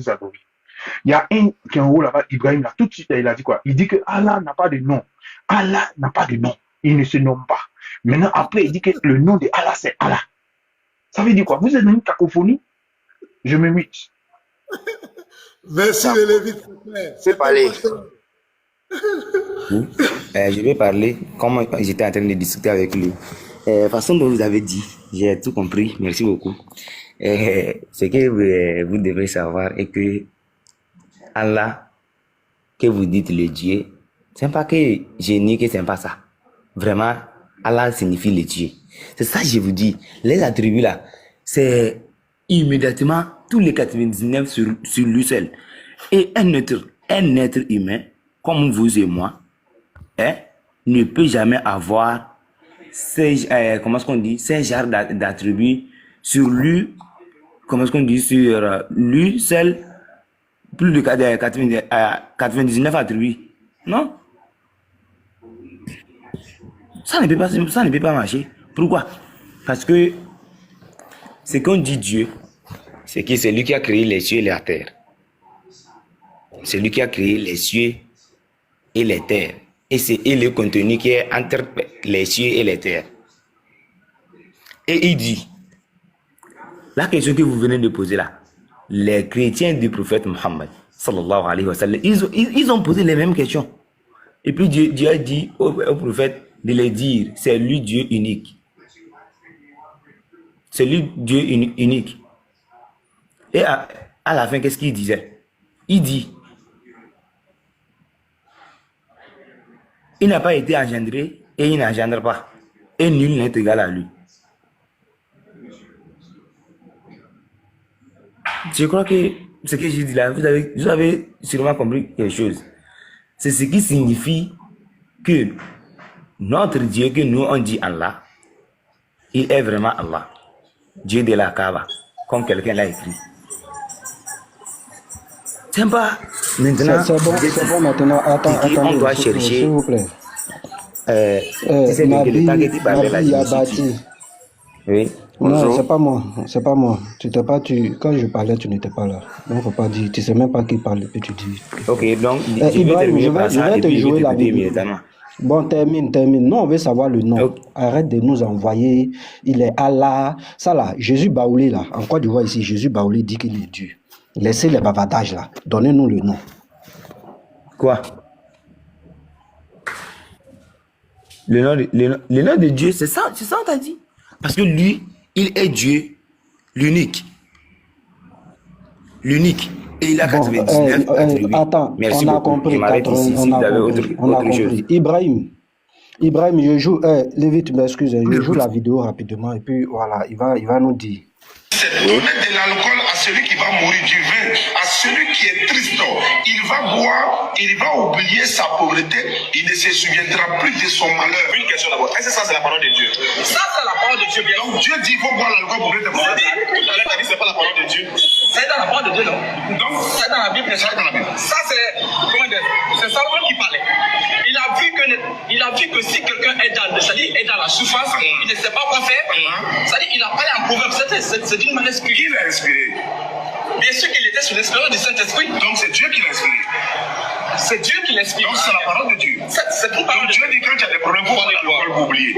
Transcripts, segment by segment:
adorer. Il y a un qui est en haut là-bas, Ibrahim, là, tout de suite, il a dit quoi? Il dit que Allah n'a pas de nom. Allah n'a pas de nom. Il ne se nomme pas. Maintenant, après, il dit que le nom de Allah, c'est Allah. Ça veut dire quoi? Vous êtes dans une cacophonie? Je me mute. Merci les Lévites. Je vais parler. Je vais parler comme j'étais en train de discuter avec lui. Façon dont vous avez dit, j'ai tout compris. Merci beaucoup. Ce que vous devez savoir est que Allah, que vous dites le Dieu, c'est pas que je nie que c'est pas ça. Vraiment, Allah signifie le Dieu. C'est ça que je vous dis. Les attributs là, c'est immédiatement tous les 99 sur lui seul. Et un être humain, comme vous et moi, ne peut jamais avoir ces, comment est-ce qu'on dit, ces genres d'attributs sur lui, comment est-ce qu'on dit, sur lui seul, plus de 99 attributs. Non? Ça ne peut pas marcher. Pourquoi? Parce que ce qu'on dit Dieu, c'est que c'est lui qui a créé les cieux et la terre. C'est lui qui a créé les cieux et les terres. Et le contenu qui est entre les cieux et les terres. Et il dit, la question que vous venez de poser là, les chrétiens du prophète Mohammed, sallallahu alayhi wa sallam, ils ont posé les mêmes questions. Et puis Dieu a dit au prophète de les dire, c'est lui Dieu unique. C'est lui Dieu unique. Et à la fin, qu'est-ce qu'il disait? Il dit, il n'a pas été engendré et il n'engendre pas. Et nul n'est égal à lui. Je crois que ce que j'ai dit là, vous avez sûrement compris quelque chose. C'est ce qui signifie que notre Dieu que nous on dit Allah, il est vraiment Allah. Dieu de la Kaaba, comme quelqu'un l'a écrit. C'est pas maintenant. C'est bon maintenant. Attendez, on doit chercher. S'il vous plaît. Oui. Non, c'est pas moi. Quand je parlais, tu n'étais pas là. Donc, faut pas dire. Tu sais même pas qui parle, puis tu dis. Ok, donc Ibrahim, je vais te jouer la vidéo. Bon, termine. Non, on veut savoir le nom. Okay. Arrête de nous envoyer. Il est Allah. Ça là, Jésus Baoulé là. En Côte d'Ivoire ici, Jésus Baoulé dit qu'il est Dieu. Laissez les bavardages là. Donnez-nous le nom. Quoi? Le nom de Dieu, c'est ça on t'a dit. Parce que lui, il est Dieu, l'unique. L'unique. Et il a 99 attributs. Attends, merci on a beaucoup. compris. Je m'arrête ici si vous avez autre chose. Ibrahim, je joue. Lévite, m'excuse, je joue la vidéo rapidement et puis voilà, il va nous dire. C'est donner de l'alcool à celui qui va mourir, du vin à celui qui est triste. Il va boire, il va oublier sa pauvreté, il ne se souviendra plus de son malheur. Une question d'abord, est-ce que ça c'est la parole de Dieu? Ça c'est la parole de Dieu. Bien. Donc Dieu dit il faut boire l'alcool pour te malheur. C'est pas la parole de Dieu. C'est dans la parole de Dieu, non? Donc c'est dans la Bible, c'est dans la Bible. Ça c'est, comment dire, c'est Salomon qui parlait. Il a vu que si quelqu'un est dans la souffrance, il ne sait pas quoi faire. C'est-à-dire il a parlé en proverbe, c'est d'une manière spirituelle. Qui l'a inspiré? Bien sûr qu'il était sous l'inspiration du Saint-Esprit. Donc c'est Dieu qui l'a inspiré. C'est Dieu qui l'inspire. Donc c'est la parole de Dieu. C'est tout parole de Dieu. Dieu dit quand tu as des problèmes, faut oublier.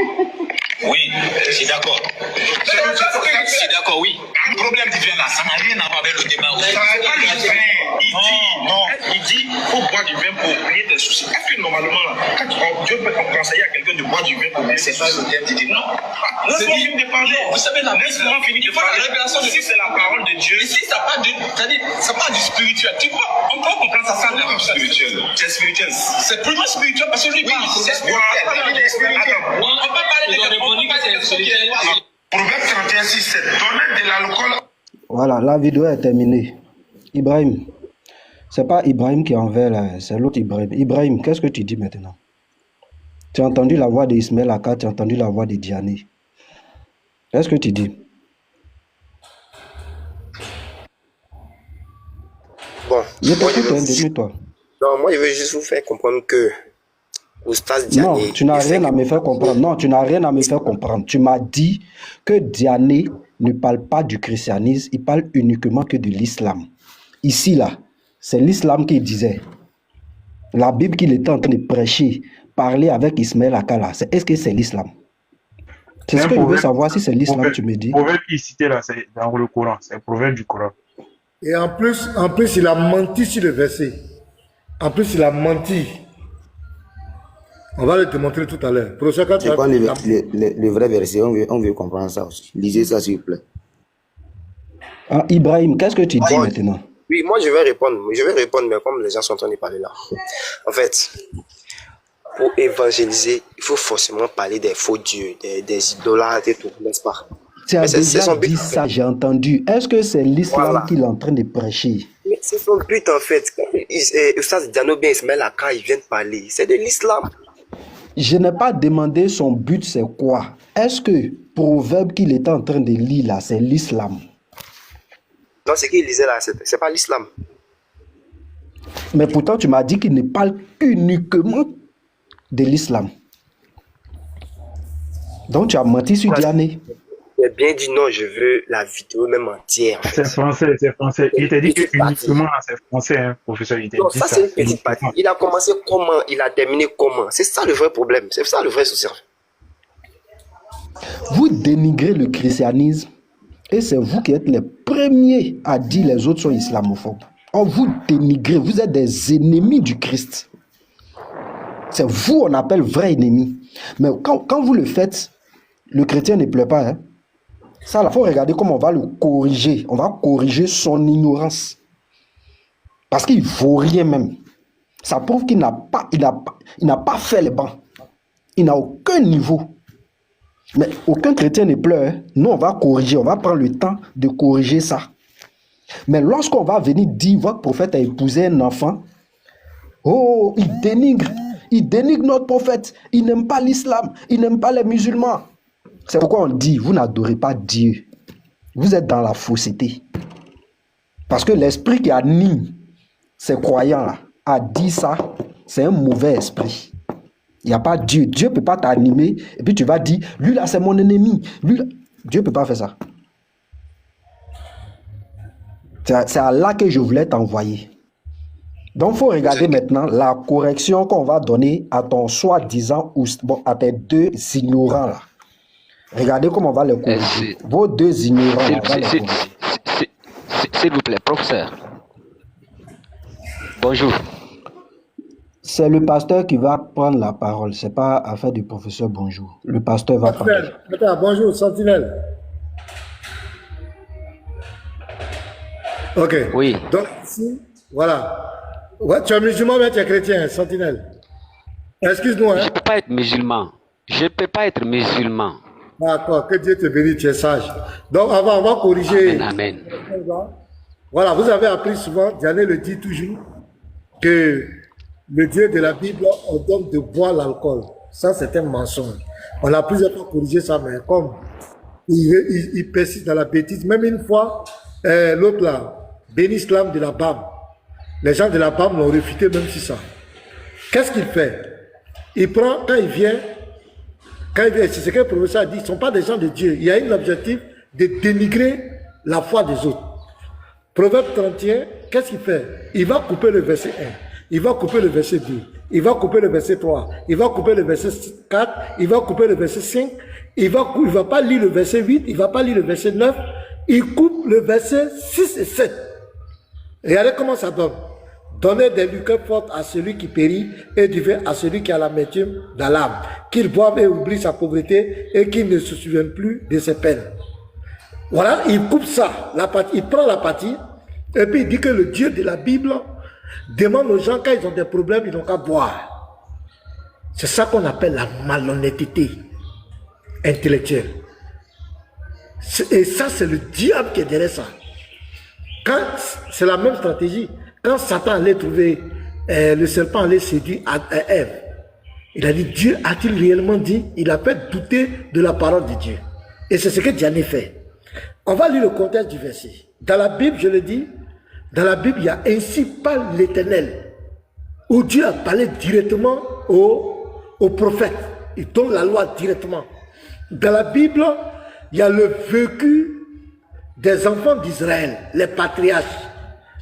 Oui, je suis d'accord. Je suis d'accord, oui. Un problème divin là, ça n'a rien à voir avec le débat. Ça n'a pas le vin. Il dit, il faut boire du vin pour oublier tes soucis. Est-ce que normalement, quand Dieu peut conseiller à quelqu'un de boire du vin pour oublier ses soucis, il dit non. C'est fini de parler. Vous savez, la Bible finit de parler. La révélation de Dieu, c'est la parole de Dieu. Ici, ça part du spirituel. Tu vois, on peut comprendre ça sans le spirituel. C'est spirituel. C'est purement spirituel parce que lui, c'est spirituel. On peut parler de quelque chose. Proverbe 31, 6, c'est donner de l'alcool. Voilà, la vidéo est terminée. Ibrahim, c'est pas Ibrahim qui est en vert là, c'est l'autre Ibrahim. Ibrahim, qu'est-ce que tu dis maintenant? Tu as entendu la voix d'Ismaël Aka, tu as entendu la voix de Diané. Qu'est-ce que tu dis? Bon, je t'écoute, toi. Non, moi je veux juste vous faire comprendre que non, tu n'as rien à me faire comprendre. Non, tu n'as rien à me faire comprendre. Tu m'as dit que Diané ne parle pas du christianisme, il parle uniquement que de l'islam. ici, là, c'est l'islam qui disait. La Bible qu'il était en train de prêcher, parler avec Ismaël Akala, est-ce que c'est l'islam? C'est ce que je veux savoir, si c'est l'islam, tu me dis. Le proverbe qu'il citait là, c'est dans le Coran, c'est un proverbe du Coran. Et en plus, il a menti sur le verset. En plus, il a menti. On va le démontrer tout à l'heure. C'est quoi le vrai verset? On veut comprendre ça aussi. Lisez ça, s'il vous plaît. Ah, Ibrahim, qu'est-ce que tu dis maintenant? Oui, moi je vais répondre, mais comme les gens sont en train de parler là. En fait, pour évangéliser, il faut forcément parler des faux dieux, des idolâtres et tout, n'est-ce pas? Tu as déjà dit ça, j'ai entendu. Est-ce que c'est l'islam qu'il est en train de prêcher? Mais c'est son but en fait. Oustaz Diano bien Ismaël Aka, ils viennent parler. C'est de l'islam. Je n'ai pas demandé son but, c'est quoi? Est-ce que le proverbe qu'il était en train de lire là, c'est l'islam? Non, ce qu'il lisait là, c'est pas l'islam. Mais pourtant, tu m'as dit qu'il ne parle uniquement de l'islam. Donc, tu as menti sur Diané. J'ai bien dit non, je veux la vidéo même entière. En fait. C'est français. Il t'a dit que uniquement c'est français, hein, professeur. Non, ça c'est une petite partie. Il a commencé comment, il a terminé comment. C'est ça le vrai problème. C'est ça le vrai souci. Vous dénigrez le christianisme et c'est vous qui êtes les premiers à dire les autres sont islamophobes. On vous dénigrez, vous êtes des ennemis du Christ. C'est vous on appelle vrai ennemi. Mais quand vous le faites, le chrétien ne pleure pas. Hein? Ça, il faut regarder comment on va le corriger. On va corriger son ignorance. Parce qu'il ne vaut rien même. Ça prouve qu'il n'a pas fait les bancs. Il n'a aucun niveau. Mais aucun chrétien ne pleure. Nous, on va corriger. On va prendre le temps de corriger ça. Mais lorsqu'on va venir dire votre prophète a épousé un enfant, oh, il dénigre. Il dénigre notre prophète. Il n'aime pas l'islam. Il n'aime pas les musulmans. C'est pourquoi on dit, vous n'adorez pas Dieu. Vous êtes dans la fausseté. Parce que l'esprit qui anime ces croyants-là a dit ça, c'est un mauvais esprit. Il n'y a pas Dieu. Dieu ne peut pas t'animer et puis tu vas dire, lui là c'est mon ennemi. Lui, là... Dieu ne peut pas faire ça. C'est à là que je voulais t'envoyer. Donc, il faut regarder maintenant la correction qu'on va donner à ton soi-disant, bon, à tes deux ignorants là. Regardez comment on va les corriger. Vos deux ignorants, on va les corriger. S'il vous plaît, professeur. Bonjour. C'est le pasteur qui va prendre la parole. Ce n'est pas affaire du professeur bonjour. Le pasteur va parler. Bonjour, Sentinelle. Ok. Oui. Donc, ici, voilà. Ouais, tu es musulman, mais tu es chrétien, Sentinelle. Excuse-nous. Hein. Je ne peux pas être musulman. Je ne peux pas être musulman. D'accord, que Dieu te bénisse, tu es sage. Donc, on va corriger. Amen. Voilà, vous avez appris souvent, Diané le dit toujours, que le Dieu de la Bible ordonne de boire l'alcool. Ça, c'est un mensonge. On a plusieurs fois corrigé ça, mais comme il persiste dans la bêtise, même une fois, l'autre là, Ben Islam de la BAM, les gens de la BAM l'ont réfuté même si ça. Qu'est-ce qu'il fait? Il prend, quand il vient, c'est ce que le professeur a dit, ils ne sont pas des gens de Dieu. Il y a un objectif de dénigrer la foi des autres. Proverbe 31, qu'est-ce qu'il fait? Il va couper le verset 1, il va couper le verset 2, il va couper le verset 3, il va couper le verset 4, il va couper le verset 5, il va pas lire le verset 8, il va pas lire le verset 9, il coupe le verset 6 et 7. Regardez comment ça donne. Donnez des liqueurs fortes à celui qui périt et du vin à celui qui a l'amertume dans l'âme, qu'il boive et oublie sa pauvreté et qu'il ne se souvienne plus de ses peines. Voilà, il coupe ça, il prend la partie et puis il dit que le Dieu de la Bible demande aux gens quand ils ont des problèmes, ils n'ont qu'à boire. C'est ça qu'on appelle la malhonnêteté intellectuelle. Et ça, c'est le diable qui est derrière ça. Quand c'est la même stratégie. Quand Satan allait trouver, le serpent allait séduire Ève, il a dit, Dieu a-t-il réellement dit? Il a fait douter de la parole de Dieu. Et c'est ce que Diané fait. On va lire le contexte du verset. Dans la Bible, je le dis, dans la Bible, il y a ainsi parle l'Éternel, où Dieu a parlé directement au prophète. Il donne la loi directement. Dans la Bible, il y a le vécu des enfants d'Israël, les patriarches.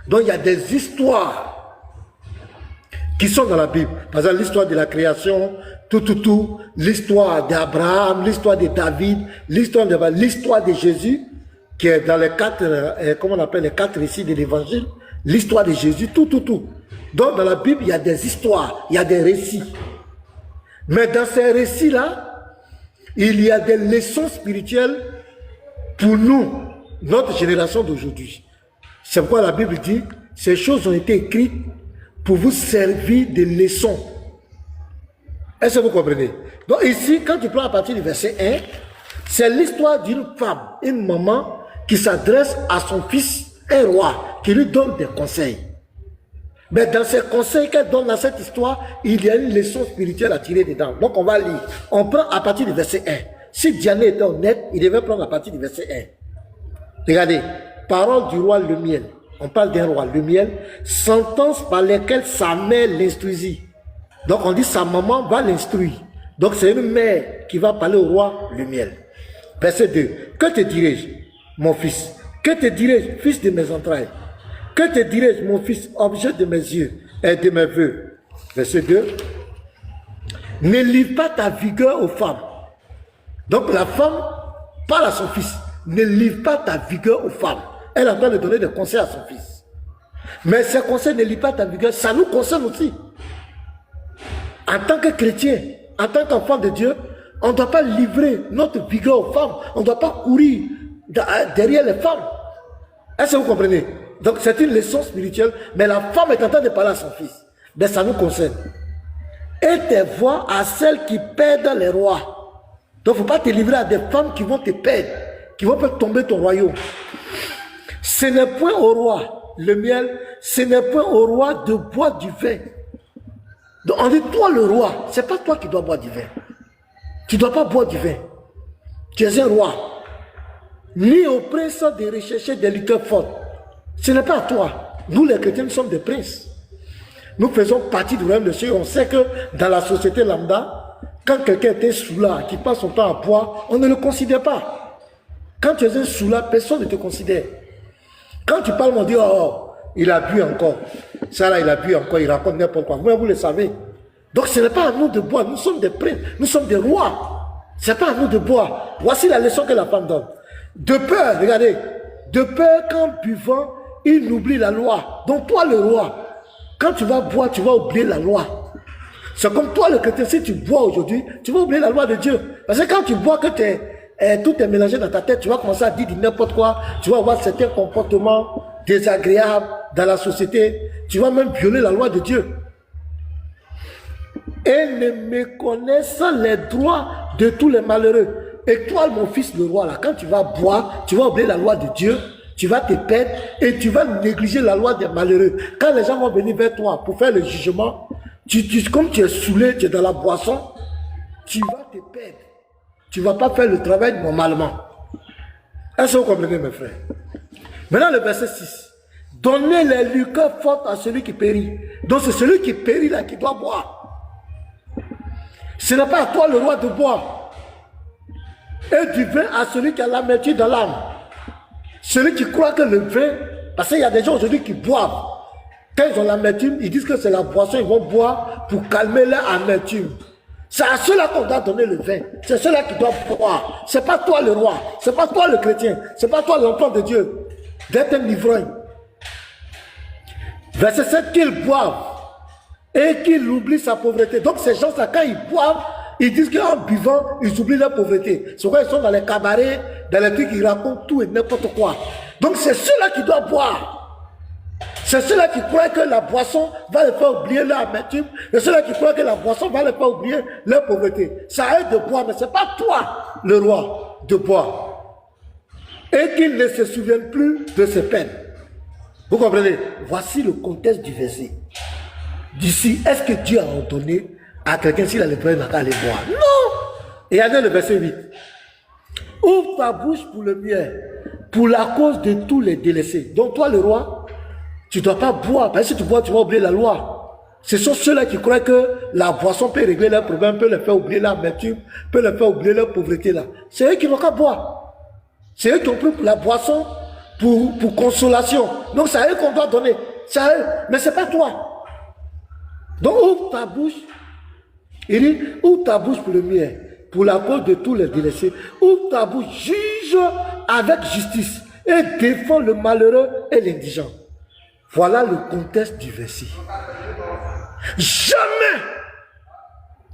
Donc il y a des histoires qui sont dans la Bible. Par exemple, l'histoire de la création, tout, l'histoire d'Abraham, l'histoire de David, l'histoire de Jésus, qui est dans les 4, comment on appelle les 4 récits de l'évangile, l'histoire de Jésus, tout. Donc dans la Bible, il y a des histoires, il y a des récits. Mais dans ces récits-là, il y a des leçons spirituelles pour nous, notre génération d'aujourd'hui. C'est pourquoi la Bible dit, ces choses ont été écrites pour vous servir de leçons. Est-ce que vous comprenez? Donc ici, quand tu prends à partir du verset 1, c'est l'histoire d'une femme, une maman, qui s'adresse à son fils, un roi, qui lui donne des conseils. Mais dans ces conseils qu'elle donne dans cette histoire, il y a une leçon spirituelle à tirer dedans. Donc on va lire. On prend à partir du verset 1. Si Diané était honnête, il devait prendre à partir du verset 1. Regardez. Parole du roi le miel. On parle d'un roi, le miel. Sentence par lesquelles sa mère l'instruisit. Donc on dit sa maman va l'instruire. Donc c'est une mère qui va parler au roi le miel. Verset 2. Que te dirai-je, mon fils? Que te dirai-je, fils de mes entrailles? Que te dirai-je, mon fils, objet de mes yeux et de mes voeux? Verset 2. Ne livre pas ta vigueur aux femmes. Donc la femme parle à son fils. Ne livre pas ta vigueur aux femmes. Elle est en train de donner des conseils à son fils. Mais ces conseils, ne livre pas ta vigueur, ça nous concerne aussi. En tant que chrétien, en tant qu'enfant de Dieu, on ne doit pas livrer notre vigueur aux femmes. On ne doit pas courir derrière les femmes. Est-ce que vous comprenez? Donc c'est une leçon spirituelle, mais la femme est en train de parler à son fils. Mais ça nous concerne. Et tes voix à celles qui perdent les rois. Donc il ne faut pas te livrer à des femmes qui vont te perdre, qui vont faire tomber ton royaume. Ce n'est point au roi, le miel, ce n'est point au roi de boire du vin. Donc on dit, toi le roi, ce n'est pas toi qui dois boire du vin. Tu ne dois pas boire du vin. Tu es un roi. Ni au prince de rechercher des liqueurs fortes. Ce n'est pas à toi. Nous les chrétiens, nous sommes des princes. Nous faisons partie du royaume de Dieu. On sait que dans la société lambda, quand quelqu'un est un soula qui passe son temps à boire, on ne le considère pas. Quand tu es un soula, personne ne te considère. Quand tu parles, on dit, oh, il a bu encore. Ça là, il a bu encore, il raconte n'importe quoi. Vous le savez. Donc ce n'est pas à nous de boire. Nous sommes des princes, nous sommes des rois. Ce n'est pas à nous de boire. Voici la leçon que la femme donne. De peur, regardez, de peur qu'en buvant, il oublie la loi. Donc toi le roi, quand tu vas boire, tu vas oublier la loi. C'est comme toi le chrétien, si tu bois aujourd'hui, tu vas oublier la loi de Dieu. Parce que quand tu bois, que tout est mélangé dans ta tête, tu vas commencer à dire n'importe quoi, tu vas avoir certains comportements désagréables dans la société, tu vas même violer la loi de Dieu. Et ne méconnaissent les droits de tous les malheureux. Et toi, mon fils le roi, là, quand tu vas boire, tu vas oublier la loi de Dieu, tu vas te perdre et tu vas négliger la loi des malheureux. Quand les gens vont venir vers toi pour faire le jugement, comme tu es saoulé, tu es dans la boisson, tu vas te perdre. Tu ne vas pas faire le travail normalement. Est-ce que vous comprenez, mes frères? Maintenant, le verset 6. Donnez les liqueurs fortes à celui qui périt. Donc, c'est celui qui périt là qui doit boire. Ce n'est pas à toi, le roi, de boire. Et du vin à celui qui a l'amertume dans l'âme. Celui qui croit que le vin, parce qu'il y a des gens aujourd'hui qui boivent. Quand ils ont l'amertume, ils disent que c'est la boisson, ils vont boire pour calmer leur amertume. C'est à ceux-là qu'on doit donner le vin. C'est ceux-là qui doivent boire. C'est pas toi le roi. C'est pas toi le chrétien. C'est pas toi l'enfant de Dieu. D'être un ivrogne. Verset 7, qu'ils boivent et qu'ils oublient sa pauvreté. Donc ces gens-là, quand ils boivent, ils disent qu'en buvant, ils oublient leur pauvreté. C'est pourquoi ils sont dans les cabarets, dans les trucs, ils racontent tout et n'importe quoi. Donc c'est ceux-là qui doivent boire. C'est ceux-là qui croient que la boisson va les faire oublier leur amertume. C'est ceux-là qui croient que la boisson va les faire oublier leur pauvreté. Ça aide de boire, mais ce n'est pas toi, le roi, de boire. Et qu'ils ne se souviennent plus de ses peines. Vous comprenez? Voici le contexte du verset. D'ici, est-ce que Dieu a ordonné à quelqu'un s'il a le problème à aller boire? Non! Et regardez le verset 8. Ouvre ta bouche pour le miel, pour la cause de tous les délaissés. Donc toi, le roi, tu ne dois pas boire, parce que si tu bois, tu vas oublier la loi. Ce sont ceux-là qui croient que la boisson peut régler leurs problèmes, peut les faire oublier l'amertume, peut les faire oublier leur pauvreté là. C'est eux qui n'ont qu'à boire. C'est eux qui ont pris la boisson pour consolation. Donc c'est à eux qu'on doit donner. C'est à eux, mais c'est pas toi. Donc ouvre ta bouche. Il dit, ouvre ta bouche pour le mien, pour la cause de tous les délaissés. Ouvre ta bouche, juge avec justice et défends le malheureux et l'indigent. Voilà le contexte du verset. Jamais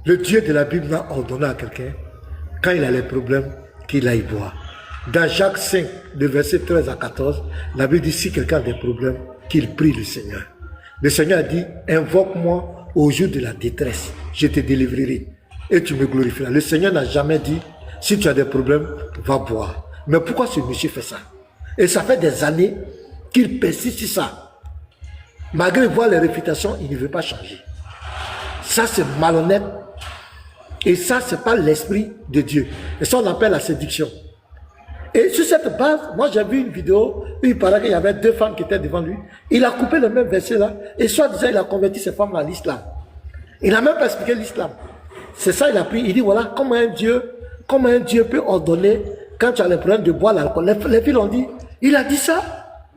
le Dieu de la Bible n'a ordonné à quelqu'un, quand il a les problèmes, qu'il aille boire. Dans Jacques 5, de verset 13 à 14, la Bible dit, si quelqu'un a des problèmes, qu'il prie le Seigneur. Le Seigneur a dit, invoque-moi au jour de la détresse, je te délivrerai et tu me glorifieras. Le Seigneur n'a jamais dit, si tu as des problèmes, va boire. Mais pourquoi ce monsieur fait ça? Et ça fait des années qu'il persiste sur ça. Malgré voir les réfutations, il ne veut pas changer. Ça, c'est malhonnête. Et ça, ce n'est pas l'esprit de Dieu. Et ça, on appelle la séduction. Et sur cette base, moi, j'ai vu une vidéo où il paraît qu'il y avait 2 femmes qui étaient devant lui. Il a coupé le même verset là. Et soi-disant, il a converti ces femmes à l'islam. Il n'a même pas expliqué l'islam. C'est ça, il a pris. Il dit, voilà, comment un Dieu peut ordonner, quand tu as le problème de boire l'alcool. Les filles l'ont dit. Il a dit ça.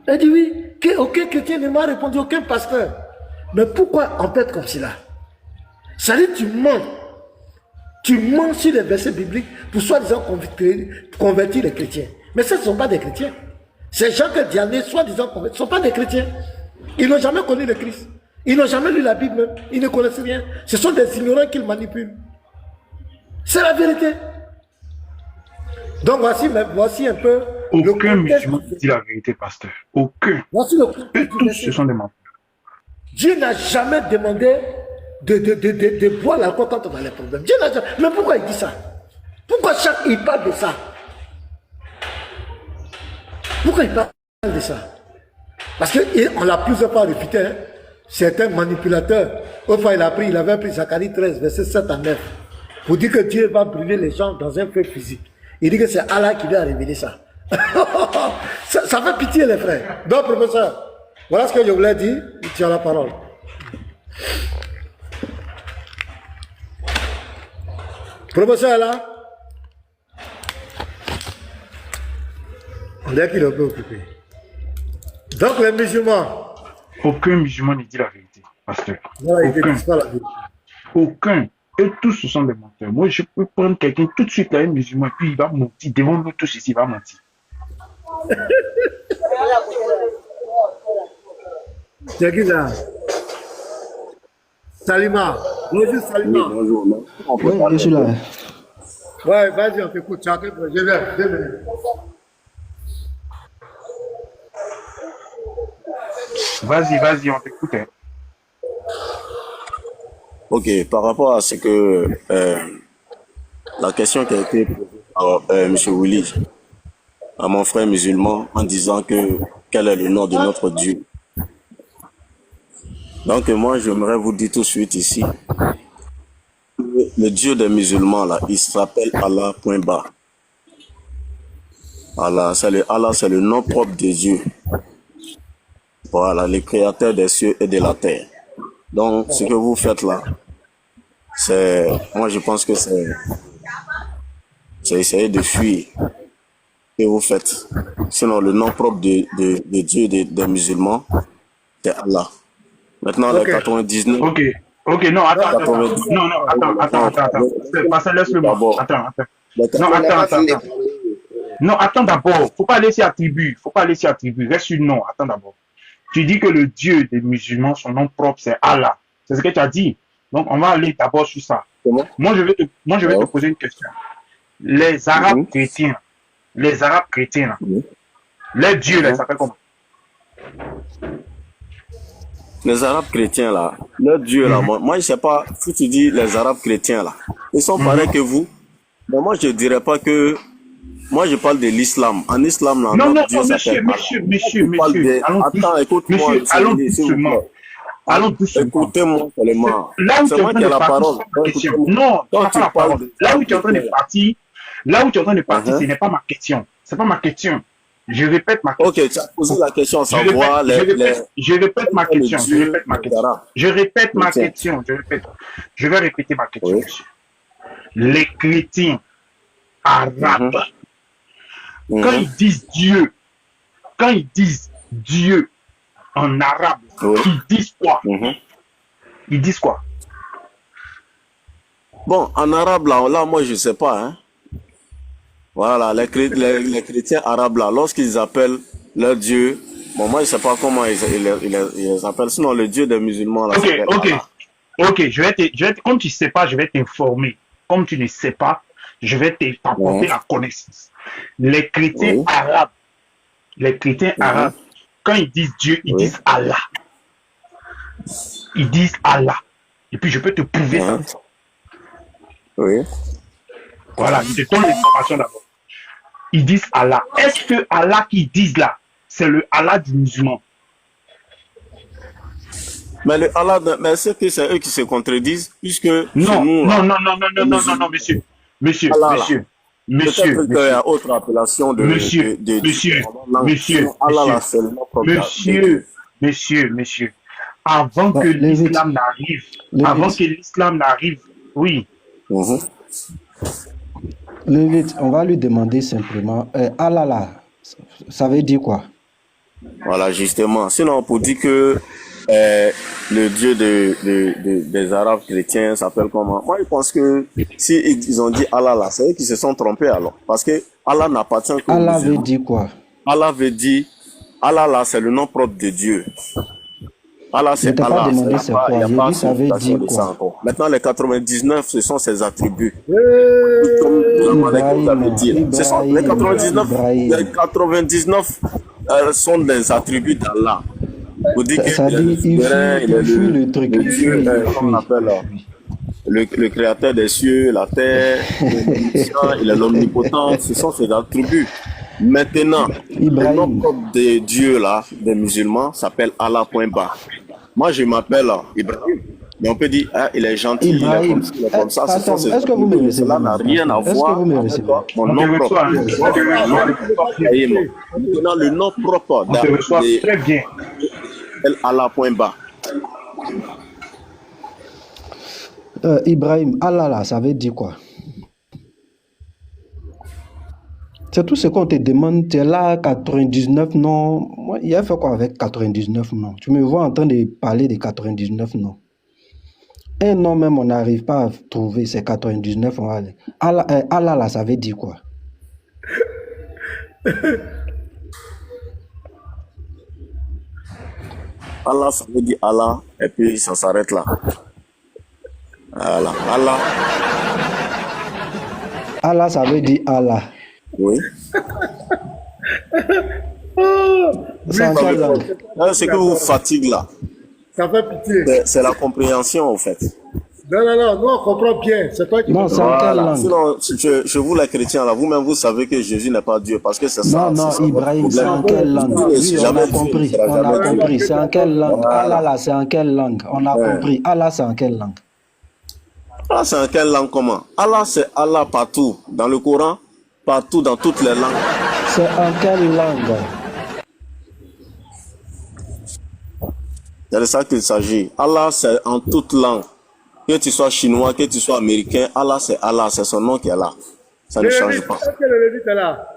Elle dit oui. Aucun chrétien ne m'a répondu, aucun pasteur. Mais pourquoi on peut être comme cela? Ça dit, tu mens. Tu mens sur les versets bibliques pour soi-disant convertir les chrétiens. Mais ce ne sont pas des chrétiens. Ces gens que Diané, soi-disant convertis, ne sont pas des chrétiens. Ils n'ont jamais connu le Christ. Ils n'ont jamais lu la Bible même. Ils ne connaissent rien. Ce sont des ignorants qu'ils manipulent. C'est la vérité. Donc voici un peu... Aucun musulman ne dit la vérité, pasteur. Aucun. Voici le tous, ce sont des menteurs. Dieu n'a jamais demandé de boire l'alcool quand on a les problèmes. Dieu n'a jamais... Mais pourquoi il dit ça? Pourquoi il parle de ça? Pourquoi il parle de ça? Parce qu'on l'a plusieurs fois réfuté. Hein? C'est un manipulateur. Enfin, il avait pris Zacharie 13, verset 7 à 9, pour dire que Dieu va brûler les gens dans un feu physique. Il dit que c'est Allah qui lui a révélé ça. Ça fait pitié, les frères. Donc, professeur, voilà ce que je voulais dire. Tu as la parole. Professeur, là, on dirait qu'il est un peu occupé. Donc, les musulmans. Aucun musulman ne dit la vérité, pasteur. Voilà, Aucun. Et tous, ce sont des menteurs. Moi, je peux prendre quelqu'un tout de suite, là, un musulman, et puis il va mentir. Devant nous tous ici, il va mentir. C'est qui ça? Salima. Bonjour, Salima. Oui, bonjour. Oui, je suis là. Ouais, vas-y, on t'écoute. Je viens. 2 minutes. Vas-y, on t'écoute. Hein. Ok, par rapport à ce que la question qui a été posée par M. Willy à mon frère musulman en disant que quel est le nom de notre Dieu. Donc moi j'aimerais vous dire tout de suite ici, le Dieu des musulmans là, il s'appelle Allah point bas. Allah, c'est le nom propre de Dieu. Voilà, le créateur des cieux et de la terre. Donc, ce que vous faites là, moi je pense que c'est essayer de fuir que vous faites. Sinon, le nom propre de Dieu des musulmans, c'est Allah. Maintenant, okay. Le 99... Ok, non, attends. Laisse-le moi. Attends. Non, attends d'abord. Faut pas laisser attribuer. Reste sur le nom. Attends d'abord. Tu dis que le Dieu des musulmans, son nom propre, c'est Allah. C'est ce que tu as dit. Donc, on va aller d'abord sur ça. Comment? Moi, je vais te poser une question. Les Arabes chrétiens, les dieux, là, ça s'appelle comment? Les Arabes chrétiens, là, leur Dieu, là, moi, je sais pas, si tu dis les Arabes chrétiens, là, ils sont pareils que vous. Mais moi, je dirais pas que... Moi, je parle de l'islam. En islam, là, non, monsieur. Attends, écoute-moi. Allons doucement. Écoutez-moi seulement. Là où tu es en train de partir, non, pas la parole. Là où tu es en train de partir, ce n'est pas ma question. C'est pas ma question. Je répète ma question. Ok, tu as posé la question, savoir je répète ma question. Je vais répéter ma question, monsieur. Les chrétiens arabes, quand ils disent Dieu, quand ils disent Dieu en arabe, Oui. ils disent quoi? Mhm. Ils disent quoi? Bon, en arabe, là, moi, je sais pas. Hein. Voilà, les chrétiens arabes, là, lorsqu'ils appellent leur Dieu, bon, moi, je sais pas comment ils appellent. Sinon, le Dieu des musulmans, là, Ok, s'appelle ok, Allah. ok, comme tu sais pas, je vais t'informer. Comme tu ne sais pas, je vais t'apporter Ouais. la connaissance. Les chrétiens Oui. arabes, Mhm. quand ils disent Dieu, ils Oui. disent Allah. Ils disent Allah. Et puis, je peux te prouver ça. Mhm. Oui. Voilà, je te donne l'information d'abord. Ils disent Allah. Est-ce que Allah qu'ils disent là, c'est le Allah du musulman? Mais le Allah, mais c'est que c'est eux qui se contredisent, puisque chez Non, nous, non, là, non, non, non, les non, non, non, musulmans, non, monsieur. Monsieur, Allah, là. monsieur, Peut-être monsieur, qu'il y monsieur, a autre appellation monsieur, de monsieur, différentes langues. monsieur, Sinon, Allah, là, monsieur, c'est le nom propre de Dieu. monsieur. Avant Bon, que Lévite, l'islam n'arrive, avant Lévite, que l'islam n'arrive, oui. Mhm. Lévite, on va lui demander simplement, Allah là, ça veut dire quoi? Voilà, justement. Sinon, on peut dire que le Dieu des Arabes chrétiens s'appelle comment? Moi, je pense que si ils ont dit Allah là, c'est eux qui se sont trompés alors. Parce que Allah n'appartient qu'aux Allah veut musulmans. dire quoi? Allah veut dire, Allah là, c'est le nom propre de Dieu. Allah, Je c'est t'ai pas Allah. Il demandé n'y a c'est pas, il y quoi. a J'ai pas dit ça veut signification dire de ça quoi? encore. Maintenant, les 99, ce sont ses attributs. Comme vous avez dit là. Ce sont les 99, les 99 sont des attributs d'Allah. Vous dites Ça qu'il est dit, le souverain, il est il fuit le truc, le il Dieu, fuit, il comment on fuit. appelle là, le créateur des cieux, la terre, il est l'omniscient, il est l'omnipotent, ce sont ses attributs. Maintenant, le nom Ibrahim, propre des dieux là, des musulmans, s'appelle Allah point bas. Moi, je m'appelle Ibrahim. Mais on peut dire, ah, il est gentil, il est Ibrahim, comme ça, il est comme ça. Ce sont pasteur, ses est-ce que vous me attributs, mais recevez? cela n'a rien à Est-ce que voir vous me avec recevez? mon On te nom reçoit, propre. hein. On te reçoit, Ibrahim. Maintenant, le nom propre on te reçoit très bien. Allah point bas. Ibrahim, Allah là, ça veut dire quoi? C'est tout ce qu'on te demande. Tu es là, 99 noms. Moi, il a fait quoi avec 99 noms? Tu me vois en train de parler de 99 noms. Un nom même, on n'arrive pas à trouver ces 99. On va aller. Allah, Allah là, ça veut dire quoi? Allah, ça veut dire Allah, et puis ça s'arrête là. Voilà. Allah, Allah, ça veut dire Allah. oui. C'est en quelle langue? Ce que vous fatigue là, Ça fait pitié. c'est la compréhension en fait. Non, non, non, nous on comprend bien. C'est toi qui Non, c'est en quelle Voilà. langue? Sinon, chez vous les chrétiens là, vous-même vous savez que Jésus n'est pas Dieu parce que c'est ça. Non, non, c'est ça votre Ibrahim, c'est en problème. quelle langue? Dieu n'est Oui, on jamais a Dieu, il compris. sera On a jamais Dieu. compris. C'est en quelle langue? Allah Voilà. là, c'est en quelle langue? On a Ouais. compris. Allah, c'est en quelle langue? Allah, c'est en quelle langue comment? Allah, c'est Allah partout. Dans le Coran, partout, dans toutes les langues. C'est en quelle langue? C'est de ça qu'il s'agit. Allah, c'est en toute langue. Que tu sois chinois, que tu sois américain, Allah, c'est son nom qui est là. Ça ne change pas. Est-ce que le Lévite est là?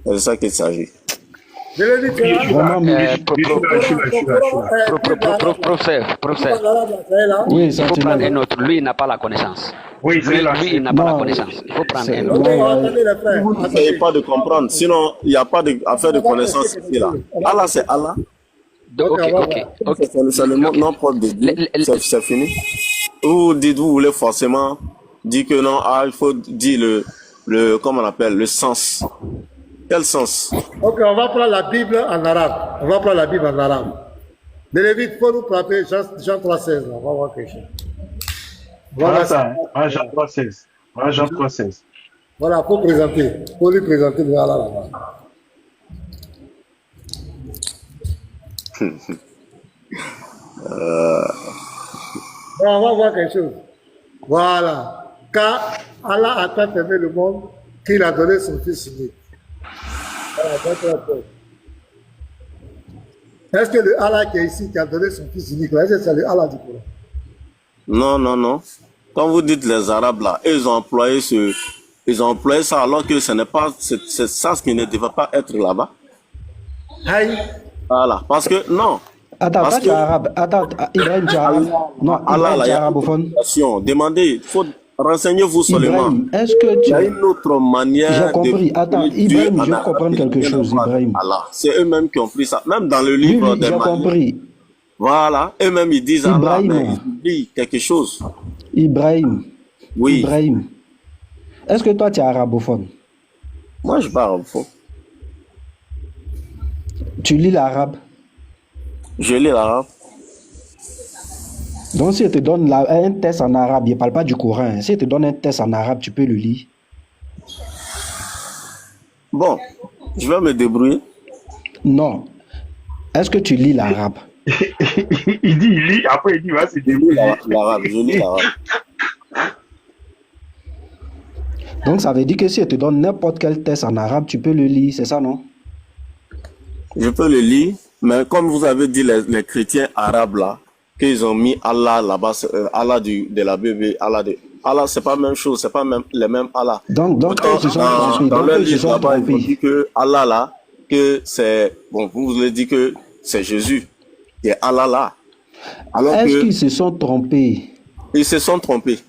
C'est de ça qu'il s'agit. Le Lévite est là? Vraiment, mais... Professeur, Oui, il faut prendre un sentinelle. autre. Lui, il n'a pas la connaissance. Oui, c'est là. Lui, il n'a pas la Non, connaissance. Il faut prendre un c'est- autre. ouais, ouais. Attendez les frères. Vous n'essayez pas de comprendre. Sinon, il n'y a pas d'affaire de connaissance ici, là. Allah, c'est Allah. Ok. C'est le nom propre de Dieu. C'est fini. Vous dites, vous voulez forcément dire que non, il faut dire comment on appelle, le sens. Quel sens? Ok, on va prendre la Bible en arabe. On va prendre la Bible en arabe. Le Lévite, il faut nous frapper Jean 3,16. On va voir quelque chose. Voilà ça. Hein. Ah, Jean 3,16. Voilà Jean 3,16. Voilà, il faut présenter. Il faut lui présenter le Allah là-bas. On va voir quelque chose. Voilà. Car Allah a tant aimé le monde qu'il a donné son Fils unique. Voilà, donc, est-ce que le Allah qui est ici, qui a donné son Fils unique, là, est-ce que c'est le Allah du Coran? Non, non, non. Quand vous dites les Arabes là, ils ont employé ça alors que ce n'est pas, c'est ça ce qui ne devait pas être là-bas. Aïe. Voilà, parce que non. Attends, Parce toi tu es arabe. Attends, Ibrahim, tu es arabe. Non, Allah, Ibrahim, là, tu il es y a une arabophone. communication. Demandez, renseignez-vous seulement. Ibrahim, est-ce que Il tu... y a une autre manière J'ai compris. Attends, appeler Dieu Ibrahim, en je veux arabe comprendre qui quelque vient chose, de voir Ibrahim. Allah. C'est eux-mêmes qui ont pris ça. Même dans le Oui, livre oui, des j'ai Maliens. compris. Voilà, eux-mêmes ils disent Allah, Ibrahim. mais ils disent quelque chose. Ibrahim, Oui, Ibrahim, est-ce que toi tu es arabophone? moi je parle faux. Tu lis l'arabe? Je lis l'arabe. Donc si je te donne un test en arabe, je ne parle pas du Coran, hein. Si je te donne un test en arabe, tu peux le lire? Bon, je vais me débrouiller. Non. Est-ce que tu lis l'arabe? Il dit, il lit, après il dit, va se Je lis débrouiller. l'arabe, je lis l'arabe. Donc ça veut dire que si je te donne n'importe quel test en arabe, tu peux le lire, c'est ça, non? Je peux le lire, mais comme vous avez dit, les chrétiens arabes là, qu'ils ont mis Allah là-bas, Allah de la Bible, Allah, c'est pas la même chose, c'est pas même, les mêmes Allah. Donc Pourtant, eux se sont trompés. dans Donc leur eux se livre sont là-bas, ils ont trompés. dit que Allah là, que c'est, bon, vous avez dit que c'est Jésus, qui est Allah là. Alors Est-ce que qu'ils se sont trompés? ils se sont trompés.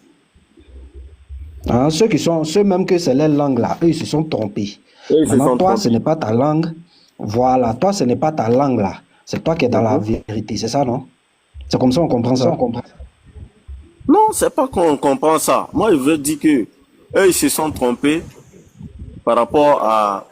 Hein, ceux même que c'est leur langue là, eux ils se sont trompés. Eux, ils se Maintenant, sont toi, trompés. ce n'est pas ta langue. Voilà, toi, ce n'est pas ta langue là. C'est toi qui es dans la vérité, c'est ça, non? C'est comme ça on comprend ça. Non, c'est pas qu'on comprend ça. Moi, je veux dire que eux, ils se sont trompés par rapport à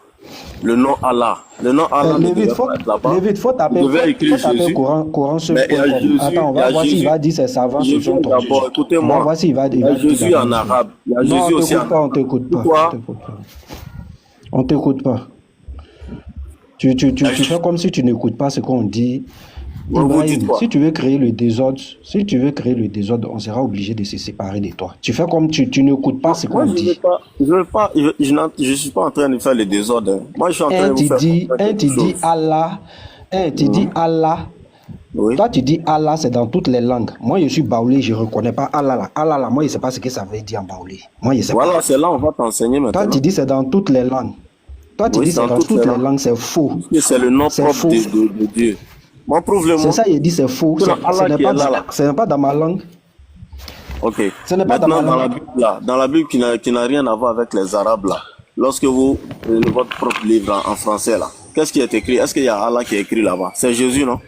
le nom Allah. Le nom Allah ne devait pas être là-bas. Lévite, faut taper, Il devait écrire Jésus. courant sur Mais il y a Jésus, Attends, on il y a va voir s'il Jésus. va dire ses savants se Jésus sont trompés. d'abord, On va écoutez-moi. voir s'il va Il y a Jésus en arabe. Il y a Non, Jésus aussi en on arabe. t'écoute pas. Pourquoi? On t'écoute pas. Tu fais comme si tu n'écoutes pas ce qu'on dit. Vous Ibrahim, dites quoi? si tu veux créer le désordre, on sera obligé de se séparer de toi. Tu fais comme tu n'écoutes pas ce qu'on Moi, dit. je suis pas en train de faire le désordre. Moi, je suis en train de vous faire comprendre Tu quelque dis chose. Allah, tu dis Allah. Oui. Toi, tu dis Allah, c'est dans toutes les langues. Moi, je suis baoulé, je ne reconnais pas Allah là. Allah là, moi, je ne sais pas ce que ça veut dire en baoulé. Moi, je sais Voilà, pas. c'est là on va t'enseigner Toi, maintenant. tu dis c'est dans toutes les langues. Toi, tu Oui, dis c'est dans toutes les langues, c'est faux. Que c'est le nom C'est propre faux. de Dieu. Moi, prouve-le-moi. C'est ça, il dit c'est faux. C'est Allah qui est là. Ce n'est pas dans ma langue. Ok. Ce n'est pas dans Maintenant, ma dans la langue. Bible, là, dans la Bible qui n'a rien à voir avec les Arabes, là, lorsque vous prenez votre propre livre en français, là, qu'est-ce qui est écrit? Est-ce qu'il y a Allah qui est écrit là-bas? C'est Jésus, non?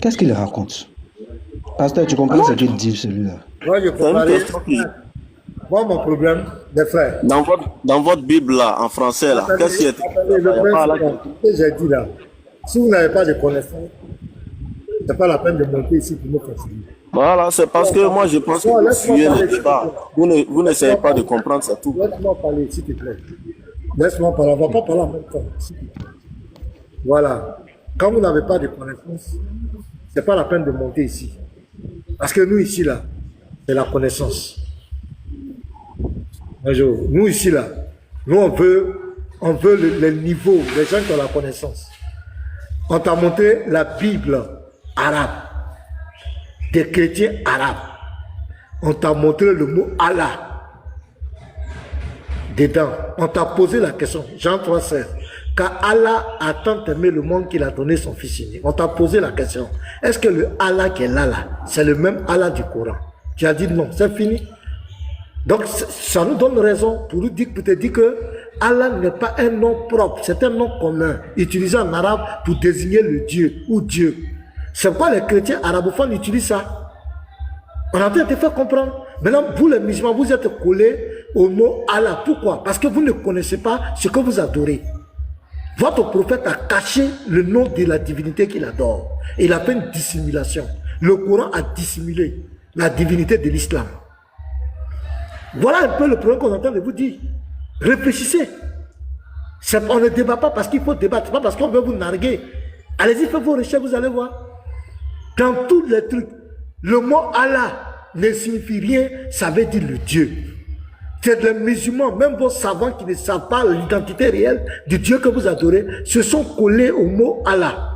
Qu'est-ce qu'il raconte? Pasteur, tu comprends ce qu'il dit, celui-là? Moi, je peux C'est une parler. question qui... Moi, mon problème, mes frères. Dans votre Bible, là, en français, là, qu'est-ce qui est écrit? Attendez, Il n'y a le pas Allah principe que j'ai dit là, si vous n'avez pas de connaissances, c'est pas la peine de monter ici pour nous continuer. Voilà, c'est parce que moi, je pense que Non, vous laisse-moi suivez parler. le débat. Vous n'essayez pas de comprendre, c'est tout. Laisse-moi parler, s'il te plaît. Laisse-moi parler, on ne va pas parler en même temps, s'il te plaît. Voilà. Quand vous n'avez pas de connaissances, c'est pas la peine de monter ici. Parce que nous, ici, là, c'est la connaissance. Bonjour. Nous, ici, là, nous, on veut le niveau, les gens qui ont la connaissance. On t'a montré la Bible arabe, des chrétiens arabes. On t'a montré le mot Allah dedans. On t'a posé la question, Jean 3,16. Car Allah a tant aimé le monde qu'il a donné son fils unique. On t'a posé la question. Est-ce que le Allah qui est là, c'est le même Allah du Coran? Tu as dit non, c'est fini. Donc ça nous donne raison pour te dire que Allah n'est pas un nom propre, c'est un nom commun, utilisé en arabe pour désigner le Dieu ou Dieu. C'est pourquoi les chrétiens arabophones utilisent ça. On est en train de te faire comprendre. Maintenant, vous les musulmans, vous êtes collés au mot Allah. Pourquoi? Parce que vous ne connaissez pas ce que vous adorez. Votre prophète a caché le nom de la divinité qu'il adore. Il a fait une dissimulation. Le Coran a dissimulé la divinité de l'islam. Voilà un peu le problème qu'on est en train de vous dire. Réfléchissez. On ne débat pas parce qu'il faut débattre, pas parce qu'on veut vous narguer. Allez-y, faites vos recherches, vous allez voir. Dans tous les trucs, le mot Allah ne signifie rien, ça veut dire le Dieu. C'est les musulmans, même vos savants qui ne savent pas l'identité réelle du Dieu que vous adorez, se sont collés au mot Allah.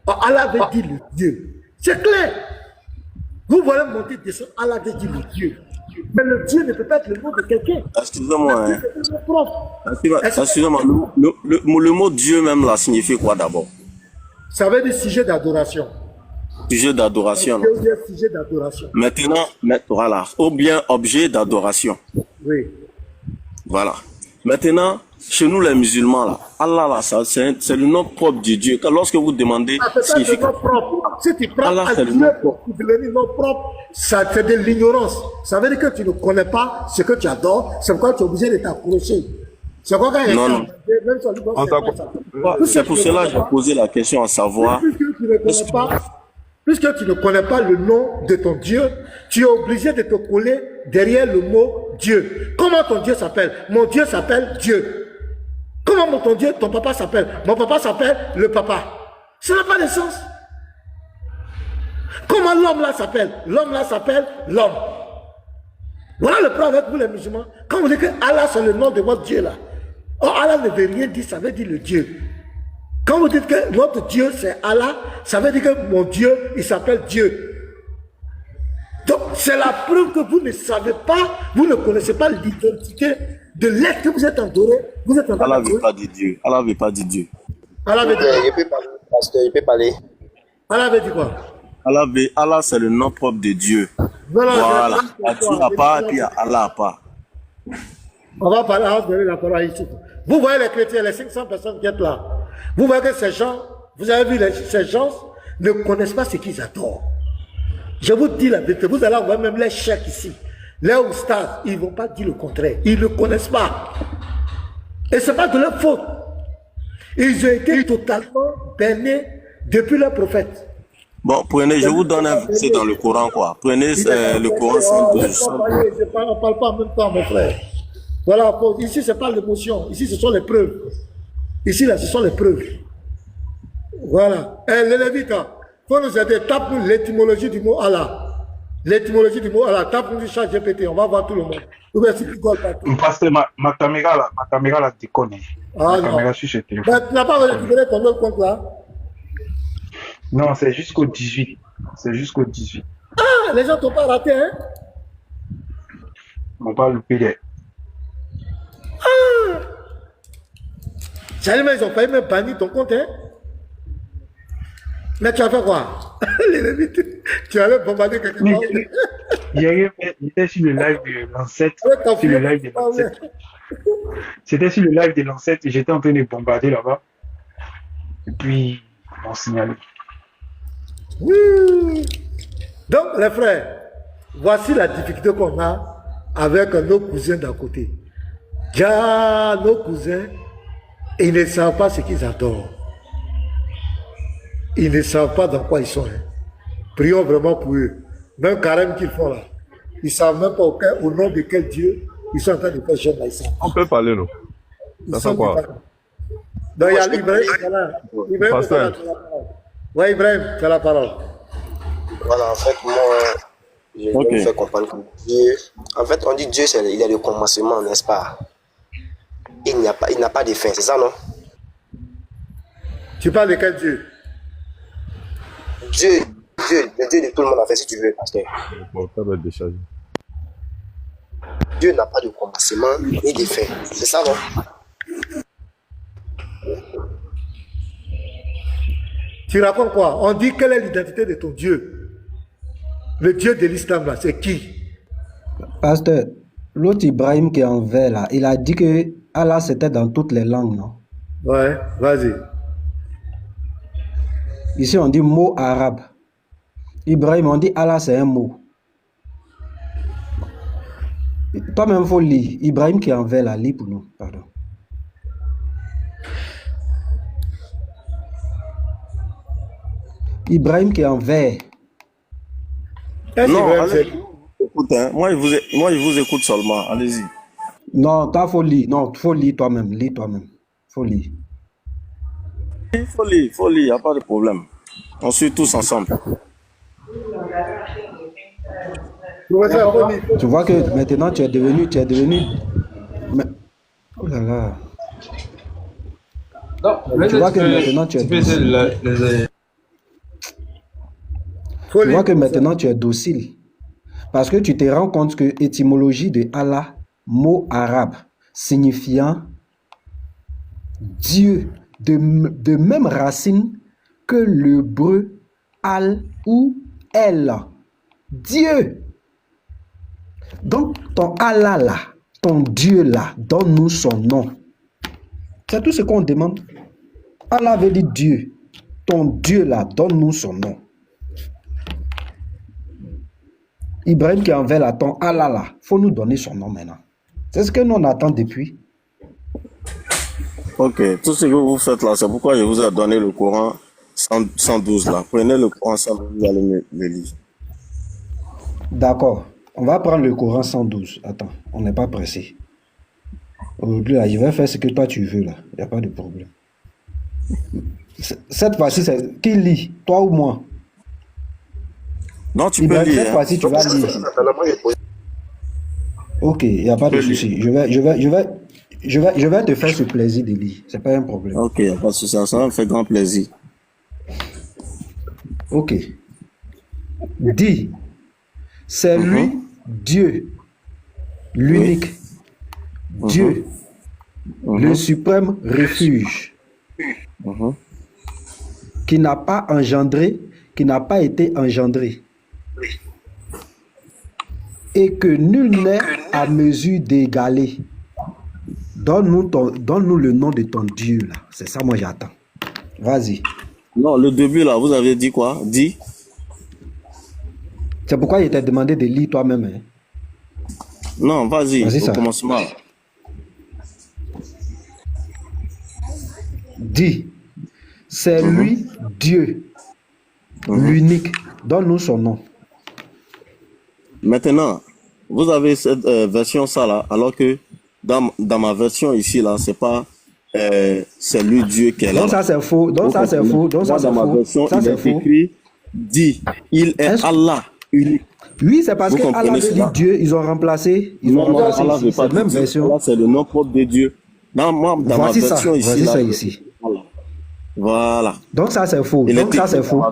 Allah veut dire le Dieu. C'est clair. Vous voyez monter, descendre, Allah veut dire le Dieu. Mais le Dieu ne peut pas être le nom de quelqu'un. Excusez-moi. Le Hein. Dieu, c'est le nom propre. Excusez-moi. Le mot Dieu même là signifie quoi d'abord? Ça veut dire sujet d'adoration. Sujet d'adoration. Dieu veut dire sujet d'adoration. Maintenant, voilà. Ou bien objet d'adoration. Oui. Voilà. Maintenant, chez nous les musulmans là, Allah là, c'est le nom propre de Dieu. Lorsque vous demandez, Ah, c'est pas le nom propre. Si tu prends Allah, à c'est le Dieu nom pour devenir nom propre, ça c'est de l'ignorance. Ça veut dire que tu ne connais pas ce que tu adores, c'est pourquoi tu es obligé de t'accrocher. C'est pourquoi quand il y a Non. même sur le bon, C'est pour cela que j'ai posé la question à savoir. Puisque tu ne connais pas le nom de ton Dieu, tu es obligé de te coller derrière le mot Dieu. Comment ton Dieu s'appelle? Mon Dieu s'appelle Dieu. Comment ton Dieu, ton papa s'appelle? Mon papa s'appelle le papa. Ça n'a pas de sens. Comment l'homme là s'appelle? L'homme là s'appelle l'homme. Voilà le problème avec vous les musulmans. Quand vous dites que Allah c'est le nom de votre Dieu là, oh Allah ne veut rien dire, ça veut dire le Dieu. Quand vous dites que notre Dieu c'est Allah, ça veut dire que mon Dieu, il s'appelle Dieu. Donc c'est la preuve que vous ne savez pas, vous ne connaissez pas l'identité de l'être que vous êtes adoré. Vous êtes Allah ne veut pas dire Dieu. Allah ne veut pas dire Dieu. Allah veut dire Il peut parler, pasteur, il peut parler. Allah veut dire quoi? Allah c'est le nom propre de Dieu. Voilà. Dieu à part, puis Allah à part. On va parler, on va donner la parole ici. Vous voyez les chrétiens, les 500 personnes qui sont là. Vous voyez que ces gens, vous avez vu, ces gens ne connaissent pas ce qu'ils adorent. Je vous dis la vérité, vous allez voir même les chèques ici. Les oustas, ils ne vont pas dire le contraire. Ils ne connaissent pas. Et ce n'est pas de leur faute. Ils ont été totalement bernés depuis leur prophète. Bon, prenez, je vous donne un verset dans le Coran, quoi. Prenez le Coran 112. On ne parle pas en même temps, mon frère. Voilà, ici, ce n'est pas l'émotion. Ici, ce sont les preuves. Ici, là, ce sont les preuves. Voilà. Les Lévites, il faut nous aider. Tape-nous l'étymologie du mot Allah. L'étymologie du mot Allah. Tape-nous du chat GPT. On va voir tout le monde. Ou bien si tu rigoles partout. Pasteur, ma caméra là déconne. Ah Ma non. caméra sur ce téléphone. Mais tu n'as pas récupéré ton autre compte là? Non, c'est jusqu'au 18. C'est jusqu'au 18. Ah, les gens t'ont pas raté, hein? On va louper les. Ah! Ils ont failli me bannir ton compte, hein? Mais tu as fait quoi? Les Lévites, tu allais bombarder quelque part. J'étais sur le live de l'ancêtre. Sur le live de l'ancêtre. C'était sur le live de l'ancêtre et j'étais en train de bombarder là-bas. Et puis, on signalé. Oui. Donc, les frères, voici la difficulté qu'on a avec nos cousins d'à côté. Déjà, nos cousins, ils ne savent pas ce qu'ils adorent. Ils ne savent pas dans quoi ils sont. Hein. Prions vraiment pour eux. Même carême qu'ils font là. Ils ne savent même pas au nom de quel Dieu ils sont en train de faire jeûne là. On peut parler, non? Ça fait quoi? Donc, il y a Ibrahim qui est là. Ibrahim, tu as la parole. Oui, Ibrahim, tu as la parole. Voilà, en fait, moi, je vais me faire comprendre que Dieu. En fait, on dit Dieu, il est le commencement, n'est-ce pas? Il n'a pas de fin, c'est ça, non? Tu parles de quel Dieu? Dieu, le Dieu de tout le monde, en fait, si tu veux, pasteur. Bon, ça va être déchargé. Dieu n'a pas de commencement ni de fin, c'est ça, non? Tu racontes quoi? On dit quelle est l'identité de ton Dieu? Le Dieu de l'islam, là, c'est qui? Pasteur, l'autre Ibrahim qui est en vert, là, il a dit que Allah, c'était dans toutes les langues, non? Ouais, vas-y. Ici, on dit mot arabe. Ibrahim, on dit Allah, c'est un mot. Toi-même, il faut lire. Ibrahim qui est en vert, là, lis pour nous. Pardon. Ibrahim qui est en vert. Non, allez, écoute, hein. Moi, je vous écoute seulement. Allez-y. Non, toi, il faut lire. Non, il faut lire toi-même. Lis toi-même. Il faut lire. Il faut lire, il n'y a pas de problème. On suit tous ensemble. Tu vois que maintenant tu es devenu. Mais... Oh là là. Non, tu vois que maintenant tu es docile. Tu vois que maintenant tu es docile. Parce que tu te rends compte que étymologie de Allah, mot arabe, signifiant Dieu, de même racine que l'hébreu al ou el. Dieu. Donc, ton Allah là, ton Dieu là, donne-nous son nom. C'est tout ce qu'on demande. Allah veut dire Dieu. Ton Dieu là, donne-nous son nom. Ibrahim qui envers là, ton Allah là, faut nous donner son nom maintenant. C'est ce que nous on attend depuis. Ok, tout ce que vous faites là, c'est pourquoi je vous ai donné le Coran 112 là. Prenez le Coran 112, vous allez le lire. D'accord. On va prendre le Coran 112. Attends, on n'est pas pressé. Aujourd'hui, là, je vais faire ce que toi tu veux là. Il n'y a pas de problème. Cette fois-ci, c'est qui lit? Toi ou moi? Non, tu peux lire. Cette fois-ci, tu vas lire. Ok, il n'y a pas de souci. Je vais te faire ce plaisir de lire. C'est pas un problème. Ok, il n'y a pas de souci. Ça me fait grand plaisir. Ok. Dis, c'est lui, Dieu, l'unique, Dieu, le suprême refuge, qui n'a pas engendré, qui n'a pas été engendré, et que nul n'est à mesure d'égaler. Donne-nous le nom de ton Dieu, là. C'est ça, moi, j'attends. Vas-y. Non, le début, là, vous avez dit quoi? Dis. C'est pourquoi il t'a demandé de lire toi-même. Hein? Non, vas-y, au commencement. Dis, c'est lui, Dieu, l'unique. Donne-nous son nom. Maintenant, vous avez cette version ça là, alors que dans ma version ici là, c'est pas c'est lui Dieu qui est là. Donc ça c'est faux. Donc ça c'est faux. Donc ça c'est faux. Dans ma version, il est écrit, dit, il est Allah unique. Oui, c'est parce que Allah veut dire Dieu, ils ont remplacé. Ils ont remplacé Allah veut pas même version. Allah, c'est le nom propre de Dieu. Dans ma version ici, voici là, ça ici. Voilà. Donc ça c'est faux. Donc ça c'est faux.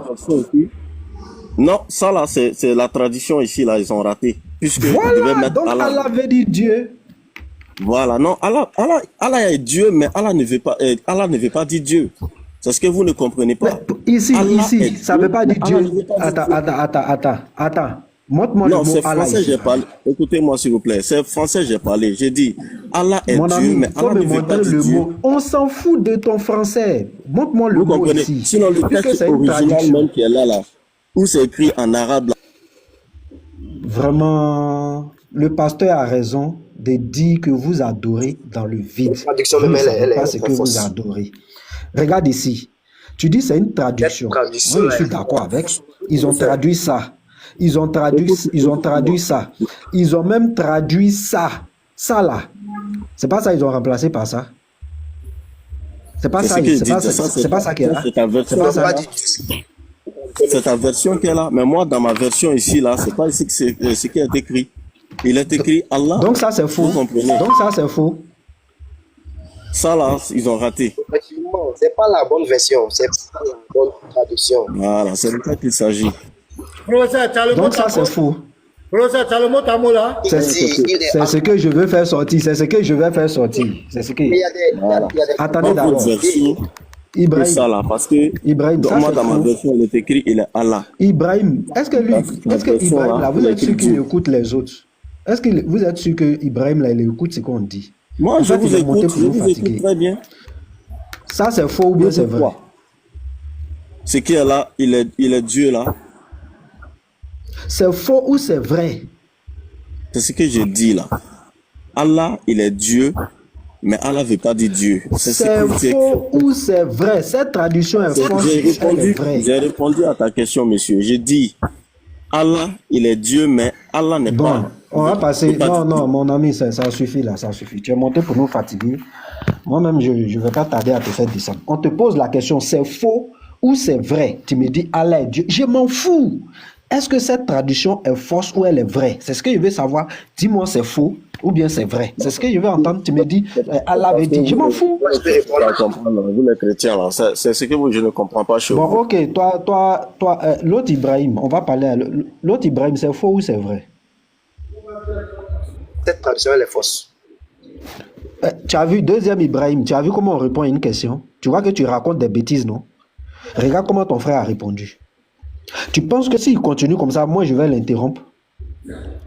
Non, ça là, c'est la tradition ici, là, ils ont raté. Puisque voilà, donc Allah veut dire Dieu. Voilà, non, Allah est Dieu, mais Allah ne veut pas dire Dieu. C'est ce que vous ne comprenez pas. Mais ici, ça ne veut pas dire Dieu. Attends. Montre-moi le mot c'est Allah. Français, j'ai parlé. Écoutez-moi, s'il vous plaît. C'est français, j'ai parlé. J'ai dit, Allah est Dieu, mais Allah ne veut pas dire Dieu. On s'en fout de ton français. Montre-moi le mot ici. Sinon, le texte original même qui est là, où c'est écrit en arabe. Là. Vraiment, le pasteur a raison de dire que vous adorez dans le vide. La traduction Vous ne même, savez elle pas est ce que fausse. vous adorez. Regarde ici. Tu dis c'est une traduction. Moi, je suis d'accord avec. Ils ont traduit ça. Ils ont traduit ça. Ils ont même traduit ça. Ça là. C'est pas ça ils ont remplacé par ça. C'est pas ça. C'est pas ça qui est là. C'est ta version qui est là. Mais moi, dans ma version ici, là, c'est pas ici que c'est ce qui est écrit. Il est écrit Allah. Donc ça, c'est faux. Donc ça, c'est faux. Ça, là, ils ont raté. Effectivement, c'est pas la bonne version. C'est pas la bonne traduction. Voilà, c'est de ça qu'il s'agit. Donc ça, c'est faux. Professeur, tu as le mot à mot là? C'est ce que je veux faire sortir. C'est ce que je vais faire sortir. C'est ce que... Attendez d'abord. Ibrahim, ça là, parce que Ibrahim, ça, moi dans ma version il est écrit il est Allah. Ibrahim, est-ce que Ibrahim là, vous êtes sûr qu'il écoute les autres? Est-ce que vous êtes sûr que Ibrahim là, il écoute ce qu'on dit? Moi je vous écoute très bien. Ça c'est faux ou bien c'est vrai? Ce qui est là, il est Dieu là. C'est faux ou c'est vrai? C'est ce que je dis là. Allah, il est Dieu. Mais Allah ne veut pas dire Dieu. C'est faux ou c'est vrai? Cette traduction est fausse. J'ai répondu à ta question, monsieur. J'ai dit, Allah, il est Dieu, mais Allah n'est pas... On va passer... Non, mon ami, ça suffit là, ça suffit. Tu es monté pour nous fatiguer. Moi-même, je ne vais pas tarder à te faire descendre. On te pose la question, c'est faux ou c'est vrai? Tu me dis, Allah est Dieu. Je m'en fous. Est-ce que cette traduction est fausse ou elle est vraie? C'est ce que je veux savoir. Dis-moi, c'est faux ou bien c'est vrai. C'est ce que je veux entendre. Tu me dis, Allah veut dire. Je m'en fous. Vous les chrétiens, là, c'est ce que je ne comprends pas chez vous. Bon, ok. Toi, l'autre Ibrahim, on va parler à l'autre Ibrahim, c'est faux ou c'est vrai? Cette traduction, elle est fausse. Tu as vu, deuxième Ibrahim, tu as vu comment on répond à une question? Tu vois que tu racontes des bêtises, non? Regarde comment ton frère a répondu. Tu penses que s'il continue comme ça, moi je vais l'interrompre?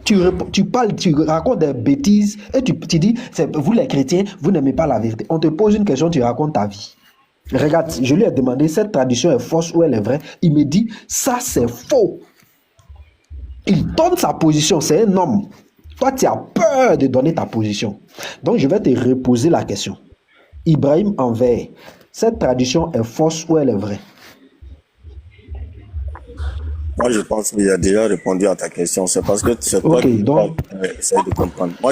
Tu parles, tu racontes des bêtises et tu dis, vous les chrétiens, vous n'aimez pas la vérité. On te pose une question, tu racontes ta vie. Regarde, je lui ai demandé, cette tradition est fausse ou elle est vraie? Il me dit, ça c'est faux. Il donne sa position, c'est un homme. Toi, tu as peur de donner ta position. Donc, je vais te reposer la question. Ibrahim Envers, cette tradition est fausse ou elle est vraie? Moi, je pense qu'il a déjà répondu à ta question. C'est parce que c'est toi qui essaies de comprendre. Moi,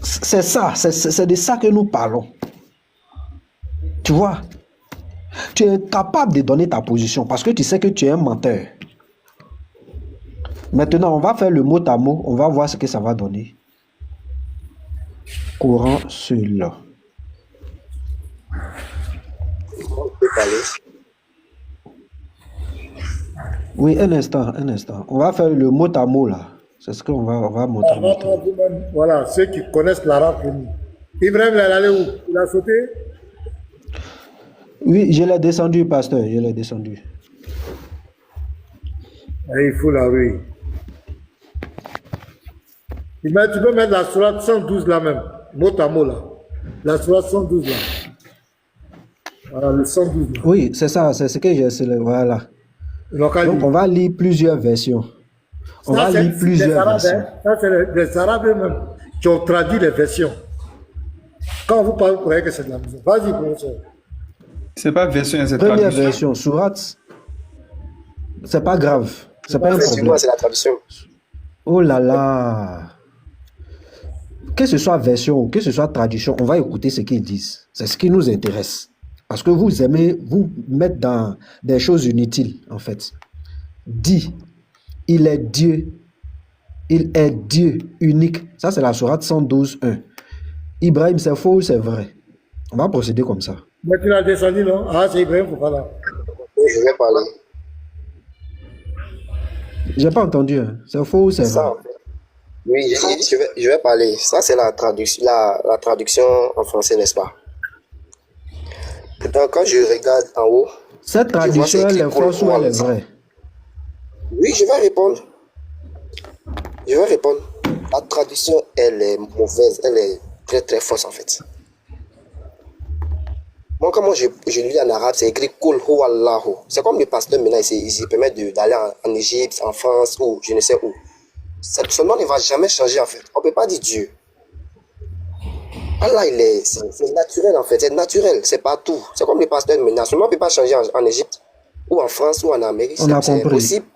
c'est ça, c'est de ça que nous parlons. Tu vois, tu es capable de donner ta position parce que tu sais que tu es un menteur. Maintenant, on va faire le mot à mot. On va voir ce que ça va donner. Courant seul. Oui, un instant. On va faire le mot à mot là. C'est ce qu'on va montrer. Voilà, ceux qui connaissent l'arabe. Ibrahim, il est allé où? Il a sauté? Oui, je l'ai descendu, pasteur. Je l'ai descendu. Et il faut la oui. Tu peux mettre la sourate 112 là même, mot à mot là. La sourate 112 là. Voilà, le 112 là. Oui, c'est ça, c'est ce que j'ai sélectionné. Voilà. Donc, on va lire plusieurs versions. On va lire plusieurs versions. Ça, c'est les Arabes eux-mêmes qui ont traduit les versions. Quand vous parlez, vous croyez que c'est de la maison. Vas-y, professeur. C'est pas version, c'est première traduction. Version, sourate. C'est pas grave. C'est pas un problème. C'est la traduction. Oh là là. Que ce soit version ou que ce soit traduction, on va écouter ce qu'ils disent. C'est ce qui nous intéresse. Parce que vous aimez vous mettre dans des choses inutiles, en fait. Dit, il est Dieu. Il est Dieu unique. Ça, c'est la sourate 112.1. Ibrahim, c'est faux ou c'est vrai? On va procéder comme ça. Mais tu l'as descendu, non? Ah, c'est Ibrahim, faut pas là. Je vais parler. J'ai pas entendu. Hein. C'est faux ou c'est vrai? Ça, en fait. Oui, je vais parler. Ça, c'est la traduction en français, n'est-ce pas? Donc, quand je regarde en haut... Cette traduction, elle est fausse ou elle est vraie? Oui, je vais répondre. La traduction, elle est mauvaise. Elle est très, très fausse, en fait. Moi, comment je lis en arabe, c'est écrit « Kul hu Allahu ». C'est comme le pasteur, maintenant, il se permet d'aller en Égypte, en France, ou je ne sais où. Son nom ne va jamais changer, en fait. On ne peut pas dire Dieu. Allah, c'est naturel, en fait. C'est naturel, c'est partout. C'est comme le pasteur, maintenant. Son nom ne peut pas changer en Égypte, ou en France, ou en Amérique. On a compris. Possible.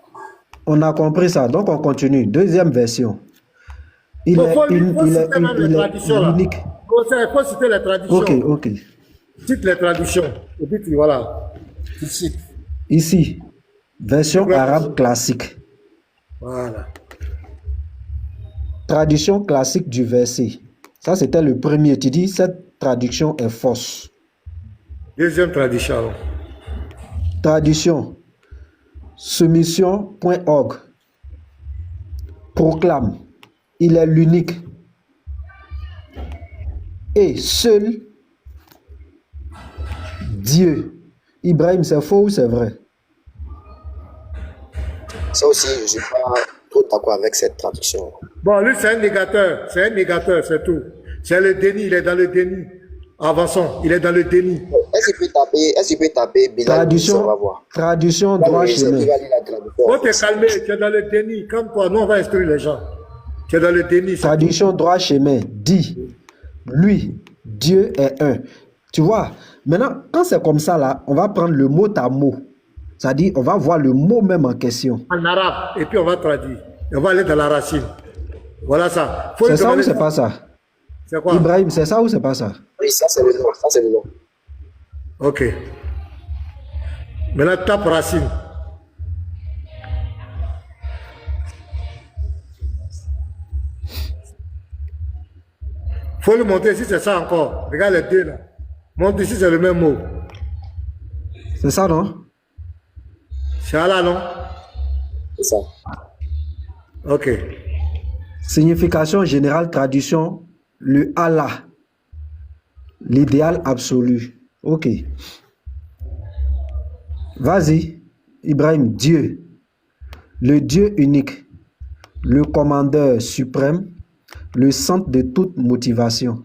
On a compris ça. Donc, on continue. Deuxième version. Il est unique. Il faut citer les traductions. Ok. Cite les traductions. Et puis, voilà. Tu cites. Ici, version arabe classique. Voilà. Traduction classique du verset. Ça, c'était le premier. Tu dis, cette traduction est fausse. Deuxième traduction. Traduction. Soumission.org proclame, il est l'unique et seul Dieu. Ibrahim, c'est faux ou c'est vrai? Ça aussi, je ne suis pas trop d'accord avec cette traduction. Bon, lui, c'est un négateur, c'est tout. C'est le déni, il est dans le déni. Avançons, il est dans le déni. Est-ce qu'il peut taper Bilal? Traduction, on va voir. Traduction droit chemin. Oh, t'es calmé, tu es dans le déni. Comme toi, nous, on va instruire les gens. Tu es dans le déni. Traduction droit chemin dit, lui, Dieu est un. Tu vois, maintenant, quand c'est comme ça, là, on va prendre le mot à mot. C'est-à-dire, on va voir le mot même en question. En arabe, et puis on va traduire. On va aller dans la racine. Voilà ça. C'est ça ou c'est pas ça? C'est quoi? Ibrahim, c'est ça ou c'est pas ça? Oui, ça c'est le nom. Ok. Maintenant, tape racine. Faut le montrer si c'est ça encore. Regarde les deux là. Montre ici, c'est le même mot. C'est ça, non? C'est Allah, non? C'est ça. Ok. Signification générale, traduction, le Allah, l'idéal absolu. Ok. Vas-y, Ibrahim, Dieu, le Dieu unique, le commandeur suprême, le centre de toute motivation.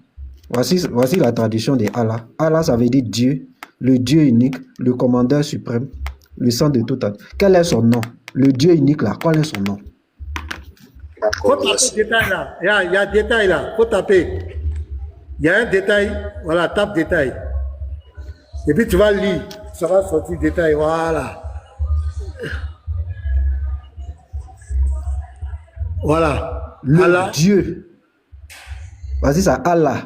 Voici la traduction de Allah. Allah, ça veut dire Dieu, le Dieu unique, le commandeur suprême, le centre de toute. Quel est son nom? Le Dieu unique là, quel est son nom? Faut taper détail là. Il y a un détail là. Faut taper. Il y a un détail. Voilà, tape détail. Et puis tu vas lire. Ça va sortir détail. Voilà. Voilà. Le Allah. Dieu. Vas-y, ça, Allah.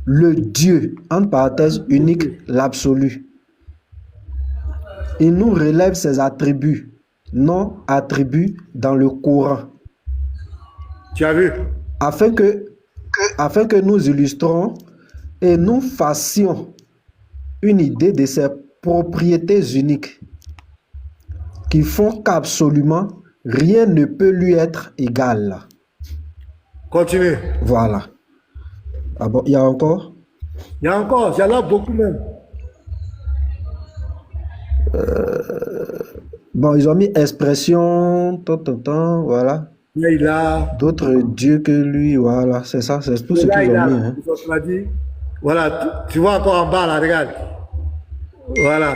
Le Dieu, entre parenthèses, unique, l'absolu. Il nous relève ses attributs, non attributs dans le Coran. Tu as vu? Afin que nous illustrons et nous fassions une idée de ses propriétés uniques qui font qu'absolument rien ne peut lui être égal. Continue. Voilà. Ah bon, il y a encore? Il y a encore, j'en ai beaucoup même. Bon, ils ont mis expression, voilà. Là, il a. D'autres dieux que lui, voilà, c'est ça, c'est tout ce Là, qu'ils il a. ont mis. Hein. Ils ont dit. Voilà, tu vois encore en bas là, regarde. Voilà.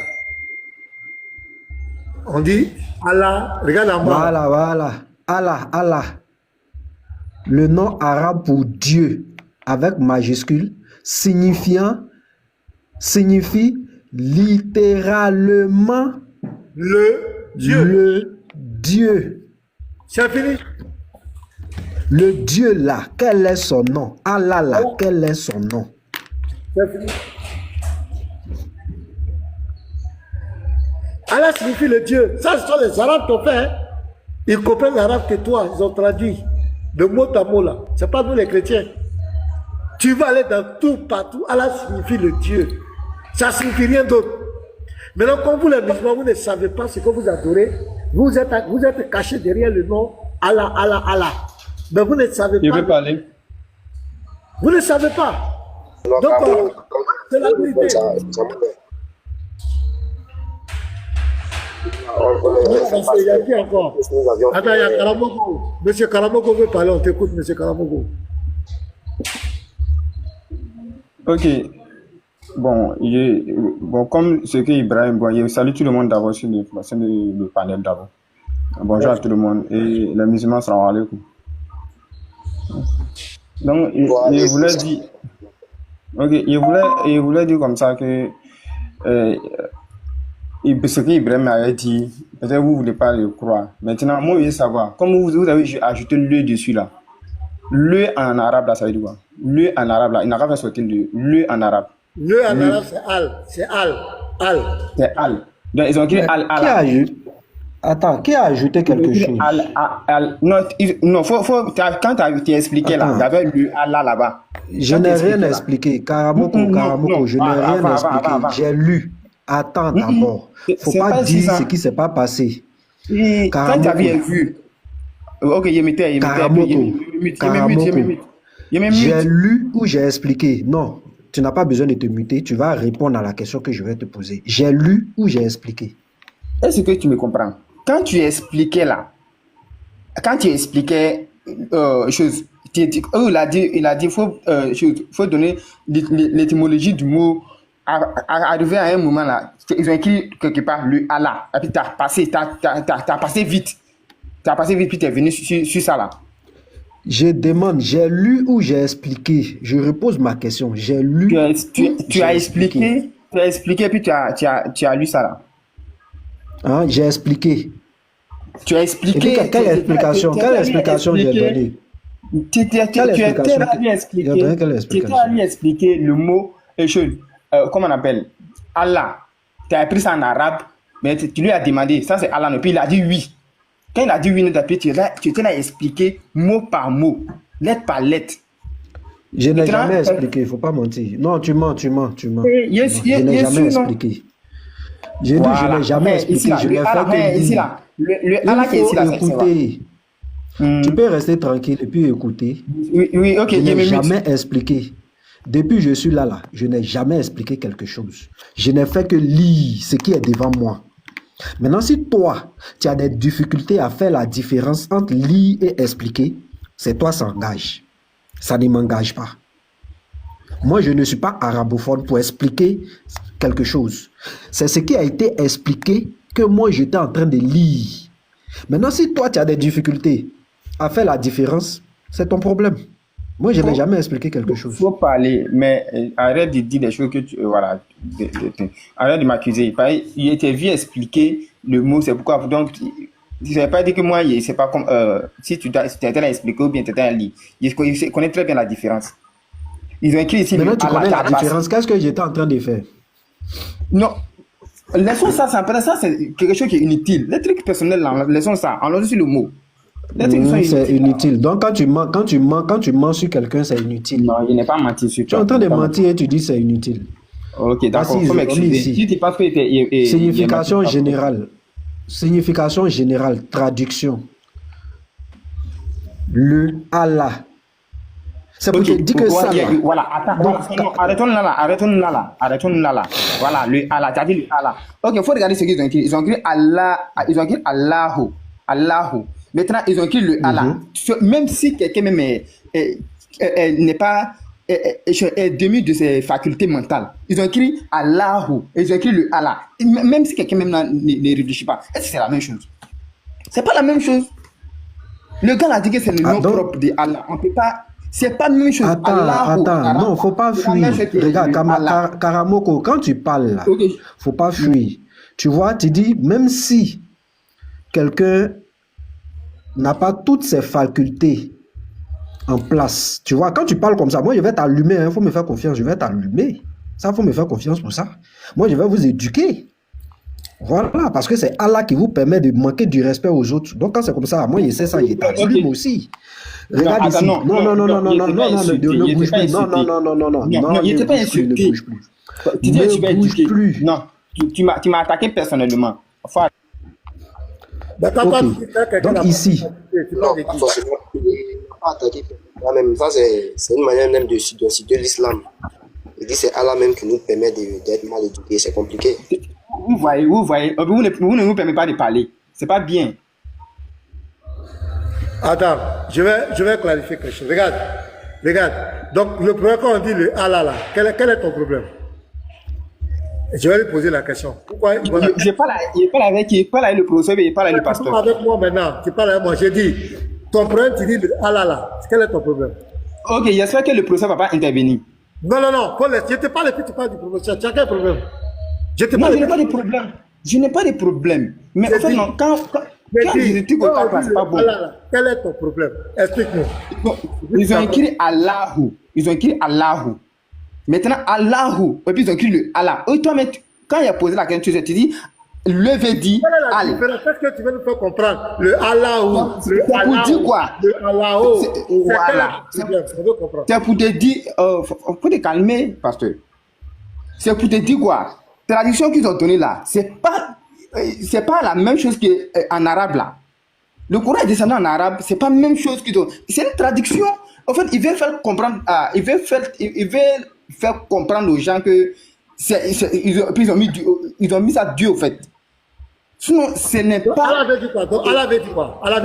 On dit Allah, regarde en bas. Voilà, voilà. Allah, Allah. Le nom arabe pour Dieu, avec majuscule, signifie littéralement le Dieu. Le Dieu. C'est fini. Le Dieu là, quel est son nom? Allah là, quel est son nom? C'est fini. Allah signifie le Dieu. Ça, ce sont les Arabes qui ont fait. Hein. Ils comprennent l'arabe que toi. Ils ont traduit de mot à mot là. C'est pas nous les chrétiens. Tu vas aller dans tout, partout. Allah signifie le Dieu. Ça signifie rien d'autre. Maintenant, quand vous les musulmans, vous ne savez pas ce que vous adorez, vous êtes cachés derrière le nom Allah, Allah, Allah. Mais vous ne savez pas. Je veux parler. Vous ne savez pas. Donc, c'est la vérité. Il y a qui encore? Attends, il y a Karamoko. Monsieur Karamoko veut parler, on t'écoute, monsieur Karamoko. Ok. Bon, comme ce que Ibrahim, bon, je salue tout le monde d'abord sur le panel d'abord. Bonjour à tout le monde et les musulmans seront alaikum. Donc, je voulais dire, ok, je voulais dire comme ça que ce qu'Ibrahim avait dit, peut-être vous ne voulez pas le croire. Maintenant, moi, je veux savoir, comme vous avez ajouté le dessus là, le en arabe là, ça veut dire quoi? Le en arabe là, il n'a pas fait sortir le en arabe. Le en arabe, c'est al. C'est al. Al. C'est al. Donc, ils ont écrit al. Qui a ajouté? Attends, qui a ajouté quelque chose? Non, quand tu as expliqué là, il y avait le Allah là-bas. Je n'ai rien expliqué. Karamoko, je n'ai rien expliqué. J'ai lu. Attends d'abord. Il ne faut pas dire ce qui ne s'est pas passé. Quand tu as bien vu. Ok, j'ai lu ou j'ai expliqué. Non, tu n'as pas besoin de te muter. Tu vas répondre à la question que je vais te poser. J'ai lu ou j'ai expliqué. Est-ce que tu me comprends? Quand tu expliquais là, chose, il a dit faut donner l'étymologie du mot. Arrivé à un moment là, ils ont écrit quelque part le Allah. Et puis t'as passé vite. Puis t'es venu sur ça là. Je demande, j'ai lu ou j'ai expliqué? Je repose ma question. J'ai lu. Tu as expliqué, puis tu as lu ça là. Hein, j'ai expliqué. Tu as expliqué. Puis, quelle explication j'ai donnée? Tu as lui expliqué le mot comment on appelle Allah. Tu as appris ça en arabe, mais tu lui as demandé, ça c'est Allah, et puis il a dit oui. Quand il a dit oui, tu te l'as expliqué mot par mot, lettre par lettre. Je n'ai jamais expliqué, il ne faut pas mentir. Non, tu mens. Je n'ai jamais expliqué. Je n'ai jamais expliqué. Je l'ai fait que le Allah qui est ici là, écouter. Tu peux rester tranquille et puis écouter. Oui, ok, Je il n'ai me jamais expliqué. Depuis que je suis là, je n'ai jamais expliqué quelque chose. Je n'ai fait que lire ce qui est devant moi. Maintenant, si toi, tu as des difficultés à faire la différence entre lire et expliquer, c'est toi ça engage. Ça ne m'engage pas. Moi, je ne suis pas arabophone pour expliquer quelque chose. C'est ce qui a été expliqué que moi, j'étais en train de lire. Maintenant, si toi, tu as des difficultés à faire la différence, c'est ton problème. Moi, je n'ai jamais expliqué quelque chose. Il faut parler, mais arrête de dire des choses que tu... voilà. Arrête de m'accuser. Il était vu expliquer le mot, c'est pourquoi. Donc, je ne vais pas dire que moi, c'est pas comme... si tu étais là à expliquer ou bien tu étais à lire. Je connais très bien la différence. Ils ont écrit ici... Maintenant, tu connais la différence. Qu'est-ce que j'étais en train de faire? Non. Laissons ça, c'est quelque chose qui est inutile. Les trucs personnels, là, laissons ça. Allons sur le mot. C'est inutile. Donc, quand tu mens sur quelqu'un, c'est inutile. Non, il n'est pas menti sur toi. Tu es en train de mentir et tu dis c'est inutile. Ok, d'accord. Faut m'excuser. Si tu penses que signification générale. Signification générale. Traduction. Le Allah. C'est pour te dire que ça. Voilà, attends. Arrêtons là. Voilà, le Allah. Tu as dit le Allah. Ok, il faut regarder ce qu'ils ont écrit. Ils ont écrit Allah. Ils ont écrit Allahu. Allahu. Maintenant, ils ont écrit le Allah. Même si quelqu'un même n'est pas dému de ses facultés mentales, ils ont écrit Allahu. Ils ont écrit le Allah. Même si quelqu'un même ne réfléchit pas, est-ce que c'est la même chose? C'est pas la même chose. Le gars a dit que c'est le nom propre de Allah. On peut pas. C'est pas la même chose. Attends. Non, faut pas fuir. Regarde, Karamoko, quand tu parles là, faut pas fuir. Tu vois, tu dis, même si quelqu'un n'a pas toutes ses facultés en place. Tu vois, quand tu parles comme ça, moi, je vais t'allumer. Il faut me faire confiance. Je vais t'allumer. Ça, il faut me faire confiance pour ça. Moi, je vais vous éduquer. Voilà, parce que c'est Allah qui vous permet de manquer du respect aux autres. Donc, quand c'est comme ça, moi, il sait ça, il t'allume aussi. Regarde ici. Non, ne bouge plus. Non, il n'était pas insulté. Tu dis que tu vas éduquer. Non, tu m'as attaqué personnellement. Enfin, okay. Donc ici, non, pas forcément. Pas attaquer. Même ça, c'est une manière même de l'islam. Il dit c'est Allah même qui nous permet d'être mal éduqués. C'est compliqué. Vous voyez, vous ne nous permettez pas de parler. C'est pas bien. Attends, je vais clarifier quelque chose. Regarde. Donc le premier quand on dit le Allah là, quel est ton problème? Je vais lui poser la question. Pourquoi il parle avec le professeur, il parle avec le pasteur. Tu parles avec moi maintenant. Tu parles avec moi. J'ai dit, ton problème, tu dis Allah là. Quel est ton problème? Ok, j'espère que le professeur ne va pas intervenir. Non. Je te parle et puis tu parles du professeur. Tu as quel problème? Je n'ai pas de problème. Je n'ai pas de problème. Mais en fait, non, quand je dis que c'est pas bon. Quel est ton problème? Explique-nous. Ils ont écrit Allahu. Maintenant, Allahu, et puis ils ont écrit le Allah. Et toi, quand il a posé la question, tu dis, levez dit Allah. Qu'est-ce que tu veux nous faire comprendre? Le Allahu. C'est pour dire quoi? Le Allahu. Voilà. C'est pour te dire, faut te calmer, pasteur. C'est pour te dire quoi? La traduction qu'ils ont donnée là, c'est pas la même chose qu'en arabe là. Le Coran est descendu en arabe, c'est pas la même chose qu'ils ont. C'est une traduction. En fait, ils veulent faire comprendre, ils veulent faire comprendre aux gens que ils ont mis ça Dieu au fait. Sinon, ce n'est pas. Allah avait dit quoi? Donc, Allah avait dit quoi? Allah,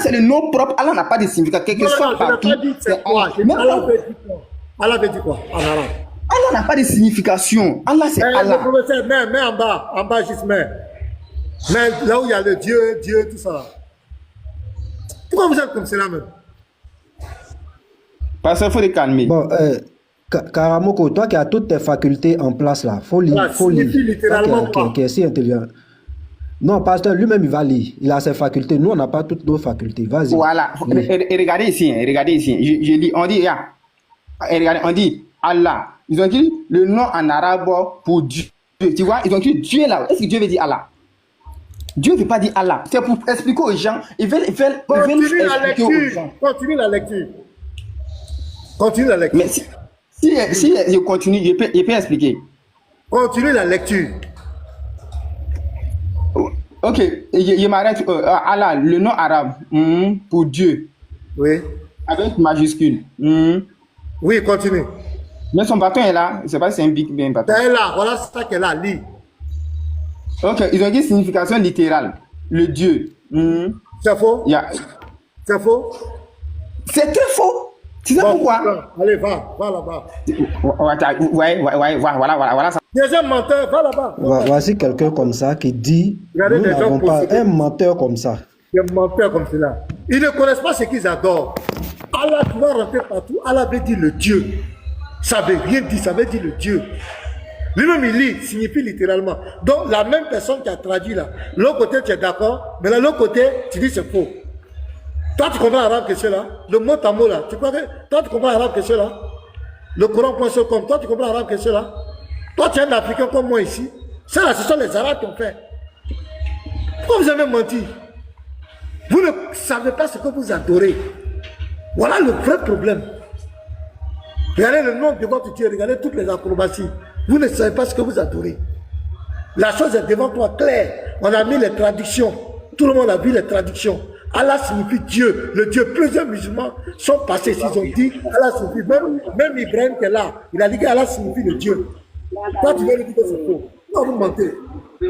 c'est le nom propre. Allah n'a pas de significat. Quelque soit partout. Allah avait dit quoi en arabe? Allah n'a pas de signification. Allah, c'est Allah. Le professeur, mets en bas juste mets là où il y a le Dieu, tout ça. Pourquoi vous êtes comme cela même? Parce qu'il faut les calmer. Bon, Karamoko, toi qui as toutes tes facultés en place là, faut lire. Littéralement qui est si intelligent. Non, pasteur, lui-même il va lire. Il a ses facultés. Nous, on n'a pas toutes nos facultés. Vas-y. Voilà. Et regardez ici. Je lis. On dit, regardez, on dit Allah. Ils ont dit le nom en arabe pour Dieu. Tu vois, ils ont dit Dieu là. Est-ce que Dieu veut dire Allah? Dieu ne veut pas dire Allah. C'est pour expliquer aux gens. Ils veulent expliquer aux gens. Continue la lecture. Mais si je continue, je peux expliquer. Continue la lecture. Ok, je m'arrête. Allah, le nom arabe pour Dieu. Oui. Avec majuscule. Oui, continue. Mais son bâton est là. Je ne sais pas si c'est un big bien bâton. Elle est là, voilà ça qu'elle a, lit. Ok, ils ont dit signification littérale. Le Dieu. C'est faux? C'est faux? C'est très faux. Tu sais pourquoi? Allez, va là-bas. Ouais, voilà ça. Deuxième menteur, va là-bas. Voici quelqu'un comme ça qui dit, Regardez nous les gens n'avons pas possédés. un menteur comme ça. Des menteurs comme cela. Ils ne connaissent pas ce qu'ils adorent. Allah doit rentrer partout. Allah veut dire le Dieu. Ça veut rien dire, ça veut dire le Dieu. Lui-même, il lit, signifie littéralement. Donc, la même personne qui a traduit là, l'autre côté, tu es d'accord, mais de l'autre côté, tu dis c'est faux. Toi, tu comprends l'arabe que c'est là? Le mot à mot là, tu crois que toi, tu comprends l'arabe que c'est là? Le Coran point seul comme toi, tu comprends l'arabe que c'est là? Toi, tu es un Africain comme moi ici. Ça là, ce sont les Arabes qui ont fait. Pourquoi vous avez menti? Vous ne savez pas ce que vous adorez. Voilà le vrai problème. Regardez le nom de votre Dieu, regardez toutes les acrobaties. Vous ne savez pas ce que vous adorez. La chose est devant toi claire. On a mis les traductions. Tout le monde a vu les traductions. Allah signifie Dieu. Le Dieu, plusieurs musulmans sont passés ici. Ils ont dit Allah signifie. Même Ibrahim qui est là, il a dit qu'Allah signifie le Dieu. Toi, tu veux lui dire que c'est faux. Non, vous mentez. Je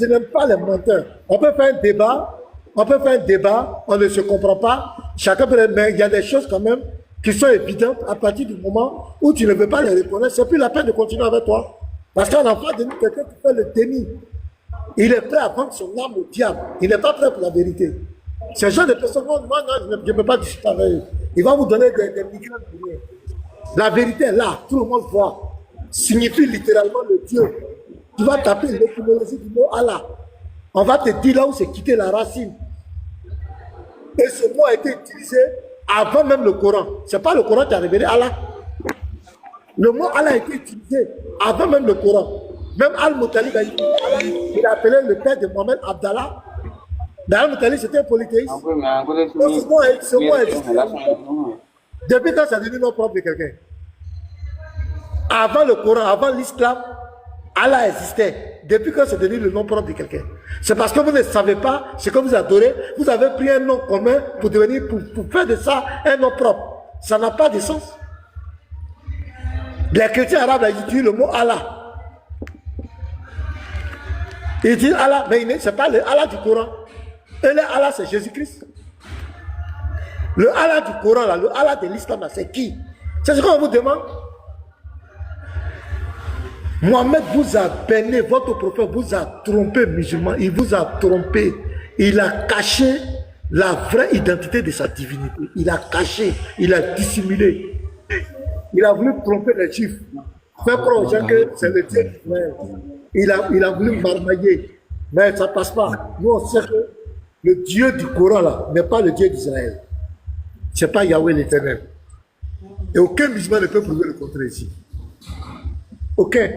n'aime pas les menteurs. On peut faire un débat. On ne se comprend pas. Chacun peut. Mais il y a des choses quand même qui sont évidentes à partir du moment où tu ne veux pas les reconnaître. C'est plus la peine de continuer avec toi. Parce qu'un enfant de nous, quelqu'un qui fait le déni, il est prêt à vendre son âme au diable. Il n'est pas prêt pour la vérité. Ces gens de personnes, moi, non, je ne peux pas discuter avec eux. Il va vous donner des migrants pour rien. La vérité est là, tout le monde voit. Signifie littéralement le Dieu. Tu vas taper l'étymologie du mot Allah. On va te dire là où c'est quitté la racine. Et ce mot a été utilisé avant même le Coran. Ce n'est pas le Coran qui a révélé Allah. Le mot Allah a été utilisé avant même le Coran. Même Al-Muttalib a utilisé Allah. Il a appelé le père de Mohamed Abdallah. Mais Al-Muttalib c'était un polythéiste. Ce mot existe. Depuis quand ça a devenu nom propre de quelqu'un? Avant le Coran, avant l'islam, Allah existait. Depuis quand c'est devenu le nom propre de quelqu'un? C'est parce que vous ne savez pas ce que vous adorez. Vous avez pris un nom commun pour faire de ça un nom propre. Ça n'a pas de sens. Les chrétiens arabes ils utilisent le mot Allah. Ils disent Allah, mais ce n'est pas le Allah du Coran. Et le Allah, c'est Jésus-Christ. Le Allah du Coran, là, le Allah de l'islam, c'est qui? C'est ce qu'on vous demande. Mohamed vous a béni, votre prophète vous a trompé, musulman. Il vous a trompé. Il a caché la vraie identité de sa divinité. Il a caché, il a dissimulé. Il a voulu tromper les Juifs. Faire croire aux gens que c'est le Dieu d'Israël. Il a voulu marmailler. Mais ça ne passe pas. Nous, on sait que le Dieu du Coran, là, n'est pas le Dieu d'Israël. Ce n'est pas Yahweh l'Éternel. Et aucun musulman ne peut prouver le contraire ici. Aucun.